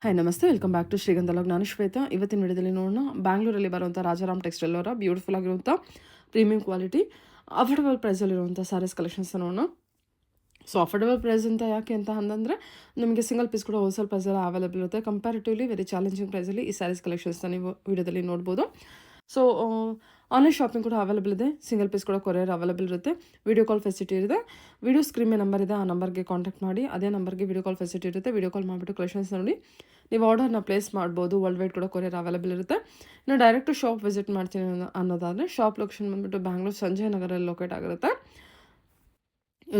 Hi ನಮಸ್ತೆ welcome back to Shrigandha log. ನಾನು ಶ್ವೇತಾ. ಇವತ್ತಿನ ವಿಡಿಯೋದಲ್ಲಿ ನೋಡೋಣ ಬ್ಯಾಂಗ್ಳೂರಲ್ಲಿ ಬರುವಂಥ ರಾಜಾರಾಮ್ ಟೆಕ್ಸ್ಟೈಲ್ ಅವರ ಬ್ಯೂಟಿಫುಲ್ ಆಗಿರುವಂಥ ಪ್ರೀಮಿಯಂ ಕ್ವಾಲಿಟಿ ಅಫೋರ್ಡಬಲ್ ಪ್ರೈಸಲ್ಲಿರುವಂಥ ಸ್ಯಾರೀಸ್ ಕಲೆಕ್ಷನ್ಸ್ ನೋಡೋಣ. ಸೊ ಅಫೋರ್ಡಬಲ್ ಪ್ರೈಸ್ ಅಂತ ಯಾಕೆ ಅಂತ ಅಂತಂದರೆ ನಿಮಗೆ ಸಿಂಗಲ್ ಪೀಸ್ ಕೂಡ ಹೋಲ್ಸೇಲ್ ಪ್ರೈಸಲ್ಲಿ ಅವೈಲೇಬಲ್ ಇರುತ್ತೆ. ಕಂಪ್ಯಾರಿಟಿವ್ಲಿ ವೆರಿ ಚಾಲೆಂಜಿಂಗ್ ಪ್ರೈಸಲ್ಲಿ ಈ ಸ್ಯಾರೀಸ್ ಕಲೆಕ್ಷನ್ಸ್ನ ನೀವು ವಿಡಿಯೋದಲ್ಲಿ ನೋಡ್ಬೋದು. ಸೊ ಆನ್ಲೈನ್ ಶಾಪಿಂಗ್ ಕೂಡ ಅವೈಲೇಬಲ್ ಇದೆ. ಸಿಂಗಲ್ ಪೀಸ್ ಕೂಡ ಕೊರಿಯರ್ ಅವೈಲೇಬಲ್ ಇರುತ್ತೆ. ವಿಡಿಯೋ ಕಾಲ್ ಫೆಸಿಲಿಟಿ ಇದೆ. ವಿಡಿಯೋ ಸ್ಕ್ರೀನ್ ಮೇಲೆ ನಂಬರ್ ಇದೆ, ಆ ನಂಬರ್ಗೆ ಕಾಂಟ್ಯಾಕ್ಟ್ ಮಾಡಿ. ಅದೇ ನಂಬರ್ಗೆ ವಿಡಿಯೋ ಕಾಲ್ ಫೆಸಿಲಿಟಿ ಇರುತ್ತೆ. ವಿಡಿಯೋ ಕಾಲ್ ಮಾಡಿಬಿಟ್ಟು ಕಲೆಕ್ಷನ್ಸ್ ನೋಡಿ ನೀವು ಆರ್ಡರ್ನ ಪ್ಲೇಸ್ ಮಾಡ್ಬೋದು. ವರ್ಲ್ಡ್ ವೈಡ್ ಕೂಡ ಕೊರಿಯರ್ ಅವೈಲೇಬಲ್ ಇರುತ್ತೆ. ಇನ್ನು ಡೈರೆಕ್ಟು ಶಾಪ್ ವಿಸಿಟ್ ಮಾಡ್ತೀನಿ ಅನ್ನೋದಾದರೆ ಶಾಪ್ ಲೊಕೇಶನ್ ಬಂದುಬಿಟ್ಟು ಬ್ಯಾಂಗ್ಳೂರು ಸಂಜಯ್ ನಗರಲ್ಲಿ ಲೊಕೇಟ್ ಆಗಿರುತ್ತೆ.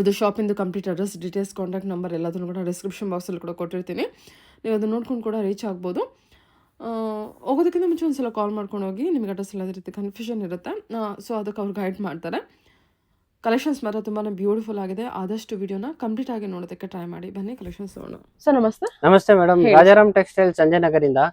ಇದು ಶಾಪಿಂದು complete address, details, contact number ಎಲ್ಲದನ್ನು ಕೂಡ ಡಿಸ್ಕ್ರಿಪ್ಷನ್ ಬಾಕ್ಸಲ್ಲಿ ಕೂಡ ಕೊಟ್ಟಿರ್ತೀನಿ. ನೀವು ಅದನ್ನು ನೋಡ್ಕೊಂಡು ಕೂಡ ರೀಚ್ ಆಗ್ಬೋದು. ಹೋಗೋದಕ್ಕಿಂತ ಮುಂಚೆ ಒಂದು ಸಲ ಕಾಲ್ ಮಾಡ್ಕೊಂಡು ಹೋಗಿ. ನಿಮಗೆ ಅಡ್ರೆಸ್ ಎಲ್ಲ ರೀತಿ ಕನ್ಫ್ಯೂಷನ್ ಇರುತ್ತೆ. ಸೊ ಅದಕ್ಕೆ ಅವ್ರು ಗೈಡ್ ಮಾಡ್ತಾರೆ. ಕಲೆಕ್ಷನ್ಸ್ ಮಾತ್ರ ತುಂಬಾ ಬ್ಯೂಟಿಫುಲ್ ಆಗಿದೆ. ಆದಷ್ಟು ವಿಡಿಯೋನ ಕಂಪ್ಲೀಟ್ ಆಗಿ ನೋಡೋದಕ್ಕೆ ಟ್ರೈ ಮಾಡಿ. ಬನ್ನಿ ಕಲೆಕ್ಷನ್ಸ್ ನೋಡೋಣ. ಸರ್ ನಮಸ್ತೆ. ನಮಸ್ತೆ ಮೇಡಮ್, ರಾಜಾರಾಮ್ ಟೆಕ್ಸ್ಟೈಲ್ ಸಂಜಯ್ ನಗರಿಂದ.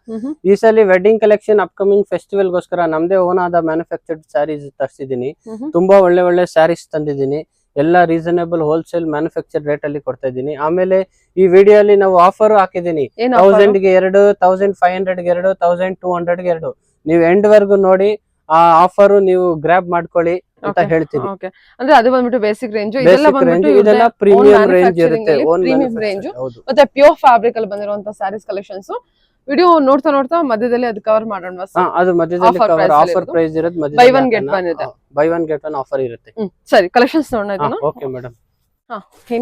ಈ ಸಲ ವೆಡ್ಡಿಂಗ್ ಕಲೆಕ್ಷನ್ ಅಪ್ಕಮಿಂಗ್ ಫೆಸ್ಟಿವಲ್ ಗೋಸ್ಕರ ನಮ್ದೇ ಓನ್ ಆದ ಮ್ಯಾನುಫ್ಯಾಕ್ಚರ್ಡ್ ಸ್ಯಾರೀಸ್ ತರಿಸಿದೀನಿ. ತುಂಬಾ ಒಳ್ಳೆ ಒಳ್ಳೆ ಸ್ಯಾರೀಸ್ ತಂದಿದ್ದೀನಿ. ಎಲ್ಲ ರೀಸನೇಬಲ್ ಹೋಲ್ಸೇಲ್ ಮ್ಯಾನುಫ್ಯಾಕ್ಚರ್ ರೇಟ್ ಅಲ್ಲಿ ಕೊಡ್ತಾ ಇದ್ದೀನಿ. ಆಮೇಲೆ ಈ ವಿಡಿಯೋ ಅಲ್ಲಿ ನಾವು ಆಫರ್ ಹಾಕಿದೀನಿ. 1000 ಗೆ 2, 1500 ಗೆ 2, 1200 ಗೆ 2. ನೀವು ಎಂಡ್ ವರ್ಗು ನೋಡಿ ಆ ಆಫರ್ ನೀವು ಗ್ರಾಬ್ ಮಾಡ್ಕೊಳ್ಳಿ ಅಂತ ಹೇಳ್ತೀನಿ. ಅಂದ್ರೆ ಅದು ಬಂದ್ಬಿಟ್ಟು ಬೇಸಿಕ್ ರೇಂಜ್, ಇದೆಲ್ಲ ಬಂದ್ಬಿಟ್ಟು ಇದೆಲ್ಲ ಪ್ರೀಮಿಯಂ ರೇಂಜ್ ಇರುತ್ತೆ. ಪ್ರೀಮಿಯಂ ರೇಂಜ್ ಮತ್ತೆ ಪ್ಯೂರ್ ಫ್ಯಾಬ್ರಿಕ್ ಅಲ್ಲಿ ಬಂದಿರುವಂತ ಸ್ಯಾರೀಸ್ ಕಲೆಕ್ಷನ್ಸ್. ವಿಡಿಯೋ ನೋಡ್ತಾ ನೋಡ್ತಾ ಮಧ್ಯದಲ್ಲಿ ಅದು ಕವರ್ ಮಾಡೋಣ. ಅದು ಮಧ್ಯದಲ್ಲಿ ಆಫರ್ ಪ್ರೈಸ್ ಇರುತ್ತೆ. ಬೈ ಒನ್ ಗೆಟ್ ಒನ್ ಇದೆ. By one get one offer ಇರುತ್ತೆ. ಸರಿ, ಕಲೆಕ್ಷನ್ಸ್ ನೋಡೋಣ. ಓಕೆ ಮೇಡಮ್,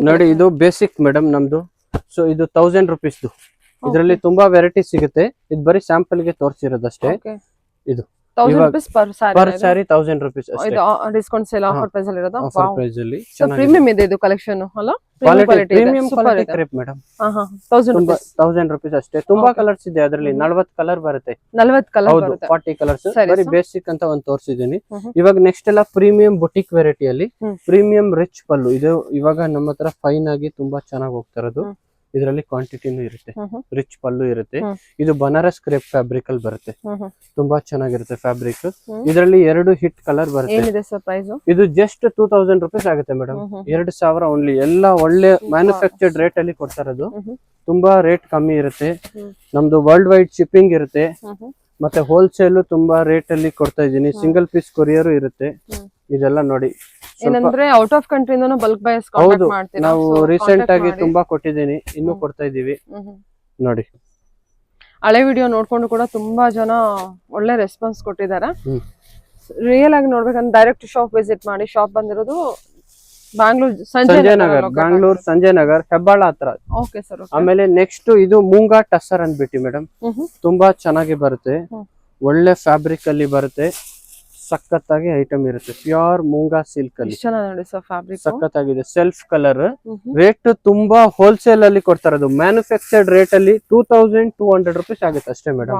ನೋಡಿ ಇದು ಬೇಸಿಕ್ ಮೇಡಮ್ ನಮ್ದು. ಸೊ ಇದು 1000 ರುಪೀಸ್. ಇದರಲ್ಲಿ ತುಂಬಾ ವೆರೈಟಿ ಸಿಗುತ್ತೆ. ಇದು ಬರೀ ಸ್ಯಾಂಪಲ್ ಗೆ ತೋರಿಸಿರೋದಷ್ಟೇ. ಇದು 1000 rupees per saree 1000 rupees ಅಷ್ಟೇ. ಇದು ಡಿಸ್ಕೌಂಟ್ ಸೇಲ್ ಆಫರ್ ಪ್ರೈಸ್ ಅಲ್ಲಿ ಇರೋದು. ಆಫರ್ ಪ್ರೈಸ್ ಅಲ್ಲಿ ಪ್ರೀಮಿಯಂ ಇದೆ ಇದು ಕಲೆಕ್ಷನ್ ಅಲ್ಲ. Premium quality crepe madam. 1000 rupees ಅಷ್ಟೇ. ತುಂಬಾ ಕಲರ್ಸ್ ಇದೆ ಅದರಲ್ಲಿ. 40 ಕಲರ್ ಬರುತ್ತೆ. 40 ಕಲರ್ ಬರುತ್ತೆ. 40 ಕಲರ್ಸ್. ಬರೀ ಬೇಸಿಕ್ ಅಂತ ಒಂದು ತೋರಿಸಿದೀನಿ. ಇವಾಗ ನೆಕ್ಸ್ಟ್ ಎಲ್ಲ ಪ್ರೀಮಿಯಂ ಬುಟಿಕ್ ವೆರೈಟಿ ಅಲ್ಲಿ ಪ್ರೀಮಿಯಂ ರಿಚ್ ಪಲ್ಲು. ಇದು ಇವಾಗ ನಮ್ಮ ಹತ್ರ ಫೈನ್ ಆಗಿ ತುಂಬಾ ಚೆನ್ನಾಗಿ ಹೋಗ್ತಾ ಇರೋದು. ಇದರಲ್ಲಿ ಕ್ವಾಂಟಿಟಿನೂ ಇರುತ್ತೆ. ರಿಚ್ ಪಲ್ಲು ಇರುತ್ತೆ. ಇದು ಬನಾರಸ್ ಕ್ರೇಪ್ ಫ್ಯಾಬ್ರಿಕ್ ಅಲ್ಲಿ ಬರುತ್ತೆ. ತುಂಬಾ ಚೆನ್ನಾಗಿರುತ್ತೆ ಫ್ಯಾಬ್ರಿಕ್. ಇದರಲ್ಲಿ 2 ಹಿಟ್ ಕಲರ್ ಬರುತ್ತೆ. ಇದು ಜಸ್ಟ್ 2000 rupees ಆಗುತ್ತೆ ಮೇಡಮ್. 2000 ಓನ್ಲಿ. ಎಲ್ಲ ಒಳ್ಳೆ ಮ್ಯಾನುಫ್ಯಾಕ್ಚರ್ಡ್ ರೇಟ್ ಅಲ್ಲಿ ಕೊಡ್ತಾ ಇರೋದು. ತುಂಬಾ ರೇಟ್ ಕಮ್ಮಿ ಇರುತ್ತೆ. ನಮ್ದು ವರ್ಲ್ಡ್ ವೈಡ್ ಶಿಪ್ಪಿಂಗ್ ಇರುತ್ತೆ. ಮತ್ತೆ ಹೋಲ್ಸೇಲ್ ತುಂಬಾ ರೇಟ್ ಅಲ್ಲಿ ಕೊಡ್ತಾ ಇದೀನಿ. ಸಿಂಗಲ್ ಪೀಸ್ ಕೊರಿಯರ್ ಇರುತ್ತೆ. ಇದೆಲ್ಲ ನೋಡಿ. ಏನಂದ್ರೆ ಔಟ್ ಆಫ್ ಕಂಟ್ರಿ ಇಂದನೂ ಬಲ್ಕ್ ಬೈಸ್ ಕಾಂಟ್ಯಾಕ್ಟ್ ಮಾಡ್ತೀರಾ? ನಾವು ರೀಸೆಂಟ್ ಆಗಿ ತುಂಬಾ ಕೊಟ್ಟಿದ್ದೀನಿ. ಇನ್ನೂ ಕೊಡ್ತಾ ಇದೀವಿ. ನೋಡಿ, ಹಳೆ ವಿಡಿಯೋ ನೋಡ್ಕೊಂಡು ಕೂಡ ತುಂಬಾ ಜನ ಒಳ್ಳೆ ರೆಸ್ಪಾನ್ಸ್ ಕೊಟ್ಟಿದ್ದಾರೆ. ರಿಯಲ್ ಆಗಿ ನೋಡ್ಬೇಕಂದ್ರೆ ಡೈರೆಕ್ಟ್ ಶಾಪ್ ವಿಸಿಟ್ ಮಾಡಿ. ಶಾಪ್ ಬಂದಿರೋದು ಬ್ಯಾಂಗ್ಳೂರ್ ಸಂಜಯ್ ನಗರ್, ಬ್ಯಾಂಗ್ಳೂರ್ ಸಂಜಯ್ ನಗರ್, ಹೆಬ್ಬಾಳ ಹತ್ರ. Okay sir. ಆಮೇಲೆ ನೆಕ್ಸ್ಟ್ ಇದು ಮೂಂಗಾ ಟಸರ್ ಅಂದ್ಬಿಟ್ಟು ಮೇಡಮ್. ತುಂಬಾ ಚೆನ್ನಾಗಿ ಬರುತ್ತೆ. ಒಳ್ಳೆ ಫ್ಯಾಬ್ರಿಕ್ ಅಲ್ಲಿ ಬರುತ್ತೆ. ಸಖತ್ತಾಗಿ ಐಟಮ್ ಇರುತ್ತೆ. ಪ್ಯೂರ್ ಮೂಂಗಾ ಸಿಲ್ಕ್ ಅಲ್ಲಿ ಸಖತ್ತಾಗಿದೆ. Self colour. ರೇಟ್ ತುಂಬಾ ಹೋಲ್ಸೇಲ್ ಅಲ್ಲಿ ಕೊಡ್ತಾ ಇರೋದು. ಮ್ಯಾನುಫ್ಯಾಕ್ಚರ್ಡ್ ರೇಟ್ ಅಲ್ಲಿ 2200 rupees ಆಗುತ್ತೆ ಅಷ್ಟೇ ಮೇಡಮ್.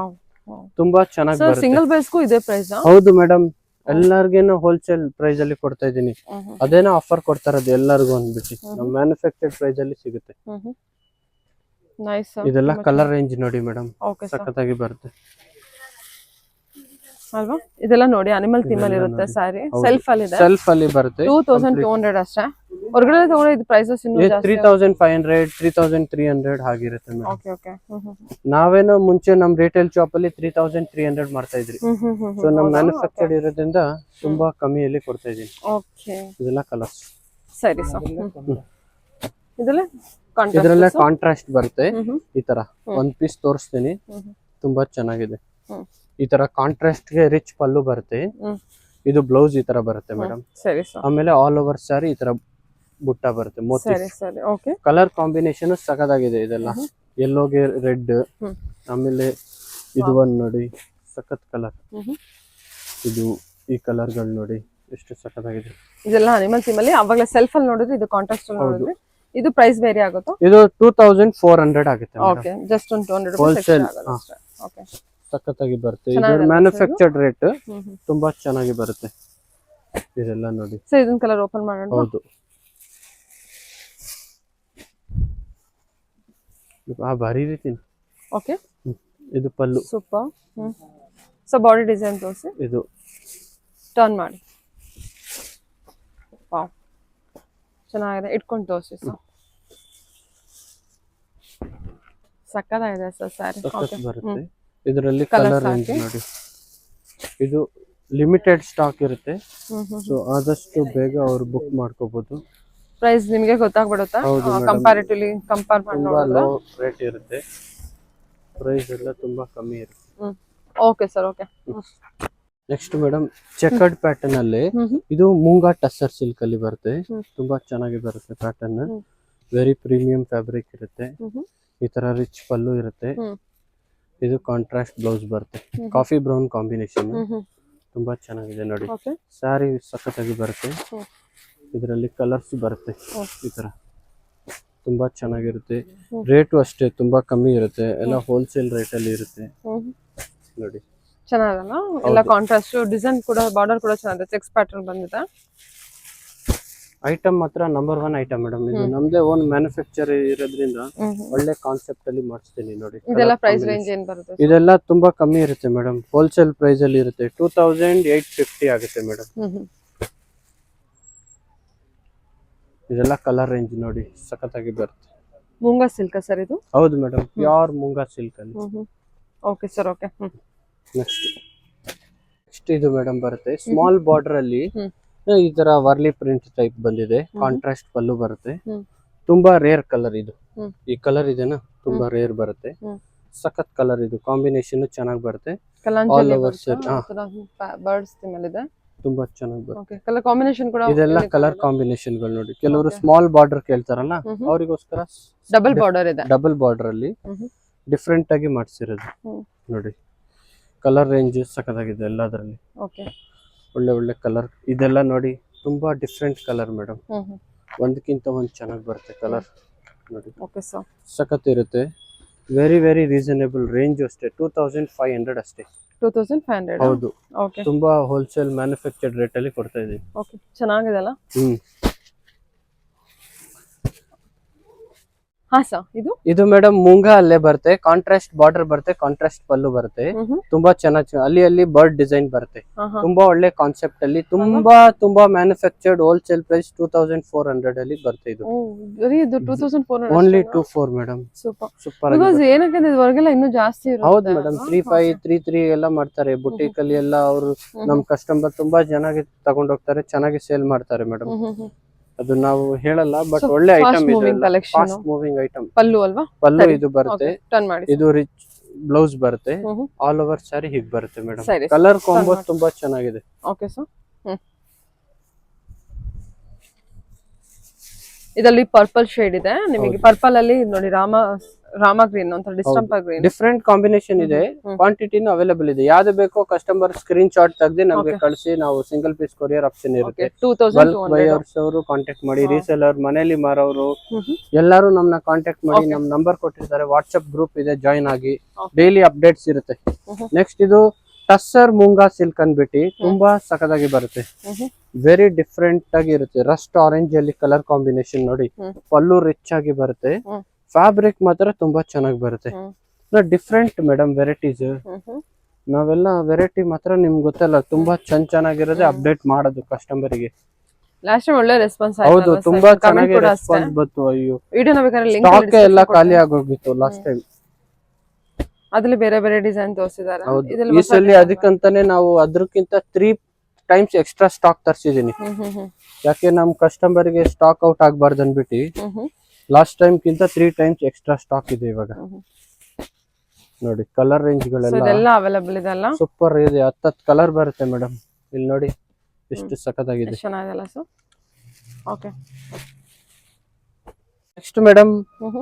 ತುಂಬಾ ಚೆನ್ನಾಗಿ ಬರುತ್ತೆ. ಸಿಂಗಲ್ ಬೇಸ್ಗೂ ಇದೇ ಪ್ರೈಸ್? ಹೌದು ಮೇಡಮ್, ಎಲ್ಲರಿಗೇನು ಹೋಲ್ಸೇಲ್ ಪ್ರೈಸ್ ಅಲ್ಲಿ ಕೊಡ್ತಾ ಇದೀನಿ. ಅದೇನೋ ಆಫರ್ ಕೊಡ್ತಾ ಇರೋದು ಎಲ್ಲರಿಗೂ ಅಂದ್ಬಿಟ್ಟು. ನಮ್ಮ ಮ್ಯಾನುಫ್ಯಾಕ್ಚರ್ಡ್ ಪ್ರೈಸ್ ಅಲ್ಲಿ ಸಿಗುತ್ತೆ. ಇದೆಲ್ಲ ಕಲರ್ ರೇಂಜ್ ನೋಡಿ ಮೇಡಮ್, ಸಖತ್ತಾಗಿ ಬರುತ್ತೆ ಅಲ್ವಾ? ಇದೆಲ್ಲ ನೋಡಿ ಅನಿಮಲ್ ಥೀಮ್ ಅಲ್ಲಿ ಇರುತ್ತೆ. ಸ್ಯಾರಿ ಸೆಲ್ಫ್ ಅಲ್ಲಿ ಇದೆ. ಸೆಲ್ಫ್ ಅಲ್ಲಿ ಬರುತ್ತೆ. 2200 ಅಷ್ಟೇ. ಹೊರಗಡೆ ತಗೊಂಡ್ರೆ ಇದು ಪ್ರೈಸಸ್ ಇನ್ನೂ ಜಾಸ್ತಿ. 3500, 3300 ಹಾಗಿರುತ್ತೆ ಮೇಡಮ್. Okay okay. ನಾವೇನೋ ಮುಂಚೆ ನಮ್ ರಿಟೇಲ್ ಶಾಪ್ ಅಲ್ಲಿ 3300 ಮಾಡ್ತಾ ಇದ್ರಿ. ಸೊ ನಮ್ ಮ್ಯಾನುಫ್ಯಾಕ್ಚರ್ಡ್ ಇರೋದ್ರಿಂದ ತುಂಬಾ ಕಮ್ಮಿಯಲ್ಲಿ ಕೊಡ್ತಾ ಇದೀನಿ. ಓಕೆ. ಇದೆಲ್ಲ ಕಲರ್ಸ್. ಸರಿ ಸರ್. ಇದರಲ್ಲೇ ಕಾಂಟ್ರಾಸ್ಟ್ ಬರುತ್ತೆ. ಈ ತರ ಒಂದ್ ಪೀಸ್ ತೋರಿಸ್ತೀನಿ. ತುಂಬಾ ಚೆನ್ನಾಗಿದೆ. ಈ ತರ ಕಾಂಟ್ರಾಸ್ಟ್ ಗೆ ರಿಚ್ ಪಲ್ಲು ಬರುತ್ತೆ. ಇದು ಬ್ಲೌಸ್ ಈ ತರ ಬರುತ್ತೆ ಮೇಡಮ್. ಆಮೇಲೆ ಆಲ್ ಓವರ್ ಸ್ಯಾರಿ ಈ ತರ ಬುಟ್ಟ ಬರುತ್ತೆ. ಮೋತಿ ಕಲರ್ ಕಾಂಬಿನೇಷನ್ ಸಖತ್ತಾಗಿದೆ. ಇದೆಲ್ಲ ಯೆಲ್ಲೋಗೆ ರೆಡ್. ಆಮೇಲೆ ಇದು ಒಂದ್ ನೋಡಿ, ಸಖತ್ ಕಲರ್. ಇದು ಈ ಕಲರ್ ಗಳು ನೋಡಿ ಎಷ್ಟು ಸಖತ್ತಾಗಿದೆ. ಇದೆಲ್ಲ ಅನಿಮಲ್ ಥೀಮ್ ಅಲ್ಲಿ. ಅವಾಗಲೇ ಸೆಲ್ಫ್ ಅಲ್ಲಿ ನೋಡಿದ್ರೆ ಇದು ಕಾಂಟ್ರಾಸ್ಟ್ ಅಲ್ಲಿ ನೋಡಿದ್ರೆ ಇದು ಪ್ರೈಸ್ ಬೇರೆ ಆಗುತ್ತಾ? ಇದು 2400 ಆಗುತ್ತೆ. ಓಕೆ, ಜಸ್ಟ್ ಒಂದು 200 rupees ಎಕ್ಸ್ಟ್ರಾ ಆಗುತ್ತೆ ಅಷ್ಟೇ. ಓಕೆ, ಸಖತ್ತಾಗಿ ಬರುತ್ತೆ. ಇದು ಮ್ಯಾನುಫ್ಯಾಕ್ಚರ್ಡ್ ರೇಟ್. ತುಂಬಾ ಚೆನ್ನಾಗಿ ಬರುತ್ತೆ. ಇದೆಲ್ಲ ನೋಡಿ. ಸೋ ಇದನ್ನ ಕಲರ್ ಓಪನ್ ಮಾಡೋಣ. ಹೌದು, ಭಾರಿ ರೀತಿ. ಓಕೆ, ಇದು ಪಲ್ಲು. ಸೂಪರ್. ಸೊ ಬಾಡಿ ಡಿಸೈನ್ ತೋರಿಸಿ. ಇದು ಟರ್ನ್ ಮಾಡಿ. ವಾವ್, ಚೆನ್ನಾಗಿದೆ. ಇಟ್ಕೊಂಡು ತೋರಿಸಿ. ಸಕ್ಕತ್ತಾಗಿದೆ ಸರ್ ಸ್ಯಾರಿ. ಸಖತ್ ಬರುತ್ತೆ. ಇದರಲ್ಲಿ ಕಲರ್ ರೇಂಜ್ ನೋಡಿ, ಇದು ಲಿಮಿಟೆಡ್ ಸ್ಟಾಕ್ ಇರುತ್ತೆ. ಸೊ ಆದಷ್ಟು ಬೇಗ ಅವ್ರು ಬುಕ್ ಮಾಡ್ಕೋಬಹುದು. ಪ್ರೈಸ್ ನಿಮಗೆ ಗೊತ್ತಾಗ್ಬಿಡುತ್ತಾ ಕಂಪ್ಯಾರಿಟಿವ್ಲಿ ಕಂಪೇರ್ ಮಾಡಿ ತುಂಬಾ ಲೋ ರೇಟ್ ಇರುತ್ತೆ, ಪ್ರೈಸ್ ಎಲ್ಲ ತುಂಬಾ ಕಮ್ಮಿ ಇರುತ್ತೆ. Okay sir, okay. Next madam chequered pattern ಅಲ್ಲಿ ಇದು ಮೂಂಗಾ ಟಸ್ಸರ್ ಸಿಲ್ಕ್ ಅಲ್ಲಿ ಬರುತ್ತೆ. ತುಂಬಾ ಚೆನ್ನಾಗಿ ಬರುತ್ತೆ ಪ್ಯಾಟರ್ನ್, ವೆರಿ ಪ್ರೀಮಿಯಂ ಫ್ಯಾಬ್ರಿಕ್ ಇರುತ್ತೆ. ಈ ತರ ರಿಚ್ ಪಲ್ಲು ಇರುತ್ತೆ. ಇದು ಕಾಂಟ್ರಾಸ್ಟ್ ಬ್ಲೌಸ್ ಬರುತ್ತೆ, ಕಾಫಿ ಬ್ರೌನ್ ಕಾಂಬಿನೇಷನ್, ತುಂಬಾ ಚೆನ್ನಾಗಿದೆ ನೋಡಿ. ಸ್ಯಾರಿ ಸಖತ್ತಾಗಿ ಬರುತ್ತೆ. ಇದರಲ್ಲಿ ಕಲರ್ಸ್ ಬರುತ್ತೆ ಈ ತರ, ತುಂಬಾ ಚೆನ್ನಾಗಿರುತ್ತೆ. ರೇಟು ಅಷ್ಟೇ ತುಂಬಾ ಕಮ್ಮಿ ಇರುತ್ತೆ, ಎಲ್ಲ ಹೋಲ್ಸೇಲ್ ರೇಟ್ ಅಲ್ಲಿ ಇರುತ್ತೆ ನೋಡಿ. ಚೆನ್ನಾಗಲ್ಲ ಎಲ್ಲ ಕಾಂಟ್ರಾಸ್ಟ್, ಡಿಸೈನ್ ಕೂಡ ಬಾರ್ಡರ್ ಕೂಡ ಚೆನ್ನಾಗಿದೆ, ಚೆಕ್ಸ್ ಪ್ಯಾಟರ್ನ್ ಬಂದಿದೆ. ಐಟಮ್ ಮಾತ್ರ ನಂಬರ್ 1 ಐಟಮ್ ಮೇಡಮ್. ಇದು ನಮ್ದೇ ಓನ್ ಮ್ಯಾನುಫ್ಯಾಕ್ಚರ್ ಇರೋದ್ರಿಂದ ಒಳ್ಳೆ ಕಾನ್ಸೆಪ್ಟ್ ಅಲ್ಲಿ ಮಾಡಿಸ್ತೀನಿ ನೋಡಿ. ಇದೆಲ್ಲ ಪ್ರೈಸ್ ರೇಂಜ್ ಏನ್ ಬರುತ್ತೆ? ಇದೆಲ್ಲ ತುಂಬಾ ಕಮ್ಮಿ ಇರುತ್ತೆ ಮೇಡಮ್, ಹೋಲ್ಸೇಲ್ ಪ್ರೈಸ್ ಅಲ್ಲಿ ಇರುತ್ತೆ. 2850 ಆಗುತ್ತೆ ಮೇಡಮ್. ಇದೆಲ್ಲ ಕಲರ್ ರೇಂಜ್ ನೋಡಿ, ಸಖತ್ತಾಗಿ ಬರುತ್ತೆ. ಮೂಂಗಾ ಸಿಲ್ಕ್ ಸರ್ ಇದು? ಹೌದು ಮೇಡಮ್, ಪ್ಯೂರ್ ಮೂಂಗಾ ಸಿಲ್ಕ್ ಅಲ್ಲಿ. Okay sir, okay. ನೆಕ್ಸ್ಟ್ ಇದು ಮೇಡಮ್ ಬರುತ್ತೆ ಸ್ಮಾಲ್ ಬಾರ್ಡರ್ ಅಲ್ಲಿ ಈ ತರ ವರ್ಲಿ ಪ್ರಿಂಟ್ ಟೈಪ್ ಬಂದಿದೆ, ಕಾಂಟ್ರಾಸ್ಟ್ ಪಲ್ಲು ಬರುತ್ತೆ. ತುಂಬಾ ರೇರ್ ಕಲರ್ ಇದು. ಈ ಕಲರ್ ಇದೆನಾ, ತುಂಬಾ ರೇರ್ ಬರುತ್ತೆ. ಸಖತ್ ಕಲರ್ ಇದು, ಕಾಂಬಿನೇಷನ್ ಚೆನ್ನಾಗಿ ಬರುತ್ತೆ. ಆಲ್ ಓವರ್ ಬರ್ಡ್ಸ್ ಥೀಮ್ ಇದೆ, ತುಂಬಾ ಚೆನ್ನಾಗಿ ಬರುತ್ತೆ. ಓಕೆ. ಕಲರ್ ಕಾಂಬಿನೇಷನ್ ಕೂಡ ಇದೆಲ್ಲ ಕಲರ್ ಕಾಂಬಿನೇಷನ್ ಗಳು ನೋಡಿ. ಕೆಲವರು ಸ್ಮಾಲ್ ಬಾರ್ಡರ್ ಕೇಳ್ತಾರಲ್ಲ, ಅವರಿಗೋಸ್ಕರ ಡಬಲ್ ಬಾರ್ಡರ್ ಇದೆ. ಡಬಲ್ ಬಾರ್ಡರ್ ಅಲ್ಲಿ ಡಿಫ್ರೆಂಟ್ ಆಗಿ ಮಾಡಿಸಿರೋದು ನೋಡಿ. ಕಲರ್ ರೇಂಜ್ ಸಖತ್ತಾಗಿದೆ ಎಲ್ಲದರಲ್ಲಿ. ಓಕೆ, ಒಳ್ಳೆ ಒಳ್ಳೆ ಕಲರ್. ಇದೆಲ್ಲ ನೋಡಿ ತುಂಬಾ ಡಿಫ್ರೆಂಟ್ ಕಲರ್ ಮೇಡಮ್, ಒಂದಕ್ಕಿಂತ ಒಂದ್ ಚೆನ್ನಾಗಿ ಬರುತ್ತೆ ಕಲರ್ ನೋಡಿ. ಓಕೆ ಸರ್, ಸಖತ್ ಇರುತ್ತೆ. ವೆರಿ ವೆರಿ ರೀಸನೇಬಲ್ ರೇಂಜ್ ಅಷ್ಟೇ, 2500 ಅಷ್ಟೇ. 2500? ಹೌದು. ಓಕೆ, ತುಂಬಾ ಹೋಲ್ಸೇಲ್ ಮ್ಯಾನುಫ್ಯಾಕ್ಚರ್ಡ್ ರೇಟ್ ಅಲ್ಲಿ ಕೊಡ್ತಾ ಇದೀವಿ. ಓಕೆ, ಚೆನ್ನಾಗಿದೆ ಅಲ್ಲ? ಹಾ ಸರ್, ಇದು ಮೇಡಮ್ ಮೂಂಗಾ ಅಲ್ಲೇ ಬರುತ್ತೆ, ಕಾಂಟ್ರಾಸ್ಟ್ ಬಾರ್ಡರ್ ಬರುತ್ತೆ, ಕಾಂಟ್ರಾಸ್ಟ್ ಪಲ್ಲು ಬರುತ್ತೆ. ತುಂಬಾ ಚೆನ್ನಾಗಿ ಅಲ್ಲಿ ಬರ್ಡ್ ಡಿಸೈನ್ ಬರುತ್ತೆ. ತುಂಬಾ ಒಳ್ಳೆ ಕಾನ್ಸೆಪ್ಟ್ ಅಲ್ಲಿ, ತುಂಬಾ ಮ್ಯಾನುಫ್ಯಾಕ್ಚರ್ಡ್ ಹೋಲ್ಸೇಲ್ ಪ್ರೈಸ್ 2400 ಅಲ್ಲಿ ಬರುತ್ತೆ. ಇದು ಓನ್ಲಿ 24 ಮೇಡಮ್. ಸೂಪರ್. ಏನಕ್ಕೆ ಹೊರಗೆಲ್ಲ ಇನ್ನೂ ಜಾಸ್ತಿ ಇರುತ್ತೆ. ಹೌದು ಮೇಡಮ್, 35, 33 ಎಲ್ಲ ಮಾಡ್ತಾರೆ ಬುಟೀಕ್ ಅಲ್ಲಿ ಎಲ್ಲ. ಅವರು ನಮ್ ಕಸ್ಟಮರ್ ತುಂಬಾ ಚೆನ್ನಾಗಿ ತಗೊಂಡ್ ಹೋಗ್ತಾರೆ, ಚೆನ್ನಾಗಿ ಸೇಲ್ ಮಾಡ್ತಾರೆ ಮೇಡಮ್. ಅದು ನಾವು ಹೇಳಲ್ಲ, ಬಟ್ ಒಳ್ಳೆ ಐಟಮ್ ಇದೆ, ಫಾಸ್ಟ್ ಮೂವಿಂಗ್ ಐಟಮ್. ಪಲ್ಲು ಅಲ್ವಾ? ಪಲ್ಲು ಇದು ಬರುತ್ತೆ, ಇದು ರಿಚ್ ಬ್ಲೌಸ್ ಬರುತ್ತೆ. ಆಲ್ ಓವರ್ ಸ್ಯಾರಿ ಹೀಗ್ ಬರುತ್ತೆ ಮೇಡಮ್. ಕಲರ್ ಕಾಂಬೋ ತುಂಬಾ ಚೆನ್ನಾಗಿದೆ. Okay sir. ಇದರಲ್ಲಿ ಪರ್ಪಲ್ ಶೇಡ್ ಇದೆ ನಿಮಗೆ. ಪರ್ಪಲ್ ಅಲ್ಲಿ ನೋಡಿ ರಾಮ ಗ್ರೀನ್ ಅಂತ ಡಿಸ್ಟಂಪರ್ ಗ್ರೀನ್, ಡಿಫ್ರೆಂಟ್ ಕಾಂಬಿನೇಷನ್ ಇದೆ. ಕ್ವಾಂಟಿಟಿನೂ ಅವೈಲೇಬಲ್ ಇದೆ. ಯಾವ್ದು ಬೇಕೋ ಕಸ್ಟಮರ್ ಸ್ಕ್ರೀನ್ ಶಾಟ್ ತೆಗೆದು ನಮಗೆ ಕಳಿಸಿ, ನಾವು ಸಿಂಗಲ್ ಪೀಸ್ ಕೊರಿಯರ್ ಆಪ್ಷನ್ ಇರುತ್ತೆ. ಬೈಯರ್ಸ್ ಅವರು ಕಾಂಟ್ಯಾಕ್ಟ್ ಮಾಡಿ, ರೀಸೆಲರ್, ಮನೆಯಲ್ಲಿ ಮಾರೋರು ಎಲ್ಲರೂ ನಮ್ನ ಕಾಂಟ್ಯಾಕ್ಟ್ ಮಾಡಿ. ನಮ್ ನಂಬರ್ ಕೊಟ್ಟಿರ್ತಾರೆ, ವಾಟ್ಸ್ಆಪ್ ಗ್ರೂಪ್ ಇದೆ, ಜಾಯಿನ್ ಆಗಿ. ಡೈಲಿ ಅಪ್ಡೇಟ್ಸ್ ಇರುತ್ತೆ. ನೆಕ್ಸ್ಟ್ ಇದು ಟಸ್ಸರ್ ಮೂಂಗಾ ಸಿಲ್ಕ್ ಅನ್ಬಿಟ್ಟು ತುಂಬಾ ಸಖತ್ತಾಗಿ ಬರುತ್ತೆ. ವೆರಿ ಡಿಫ್ರೆಂಟ್ ಆಗಿ ಇರುತ್ತೆ. ರಸ್ಟ್ ಆರೆಂಜ್ ಅಲ್ಲಿ ಕಲರ್ ಕಾಂಬಿನೇಷನ್ ನೋಡಿ. ಪಲ್ಲು ರಿಚ್ ಆಗಿ ಬರುತ್ತೆ. ಫ್ಯಾಬ್ರಿಕ್ ಮಾತ್ರ ತುಂಬಾ ಚೆನ್ನಾಗಿ ಬರುತ್ತೆ. Different madam varieties. ನಾವೆಲ್ಲ ವೆರೈಟಿ ಮಾತ್ರ ನಿಮ್ಗೆ ಗೊತ್ತಲ್ಲ, ತುಂಬಾ ಚೆನ್ನಾಗಿರೋದೇ ಅಪ್ಡೇಟ್ ಮಾಡೋದು ಕಸ್ಟಮರ್ ಗೆ. ಲಾಸ್ಟ್ ಟೈಮ್ ಒಳ್ಳೆ ರೆಸ್ಪಾನ್ಸ್ ಆಯ್ತು. ಹೌದು, ತುಂಬಾ ಚೆನ್ನಾಗಿ ರೆಸ್ಪಾನ್ಸ್ ಬಂತು. ಅಯ್ಯೋ, ವಿಡಿಯೋನ ಬೇಕಾದ್ರೆ ಲಿಂಕ್ ಸ್ಟಾಕ್ ಎಲ್ಲ ಖಾಲಿ ಆಗೋಗಿತ್ತು ಲಾಸ್ಟ್ ಟೈಮ್. ಅದ್ರಲ್ಲಿ ಬೇರೆ ಬೇರೆ ಡಿಸೈನ್ ತೋರಿಸಿದ್ದಾರೆ. ಈ ಸಲ ಅದಕ್ಕಂತಾನೆ ನಾವು ಅದಕ್ಕಿಂತ 3 ಟೈಮ್ಸ್ ಎಕ್ಸ್ಟ್ರಾ ಸ್ಟಾಕ್ ತರಿಸಿದೀನಿ. ಯಾಕೆ ನಮ್ ಕಸ್ಟಮರ್ ಗೆ ಸ್ಟಾಕ್ ಔಟ್ ಆಗ್ಬಾರ್ದು ಅನ್ಬಿಟ್ಟು ಲಾಸ್ಟ್ ಟೈಮ್ ಕಿಂತ 3 ಟೈಮ್ಸ್ ಎಕ್ಸ್ಟ್ರಾ ಸ್ಟಾಕ್ ಇದೆ ಇವಾಗ ನೋಡಿ. ಕಲರ್ ರೇಂಜ್ ಗಳೆಲ್ಲ ಅವೈಲೇಬಲ್ ಇದೆ ಅಲ್ಲ? ಸೂಪರ್ ಇದೆ. 10 ಕಲರ್ ಬರುತ್ತೆ ಮೇಡಮ್. ಇಲ್ಲಿ ನೋಡಿ ಎಷ್ಟು ಸಖತ್ತಾಗಿದೆ. ಚೆನ್ನಾಗಿದೆಲ್ಲ sir. Okay, next madam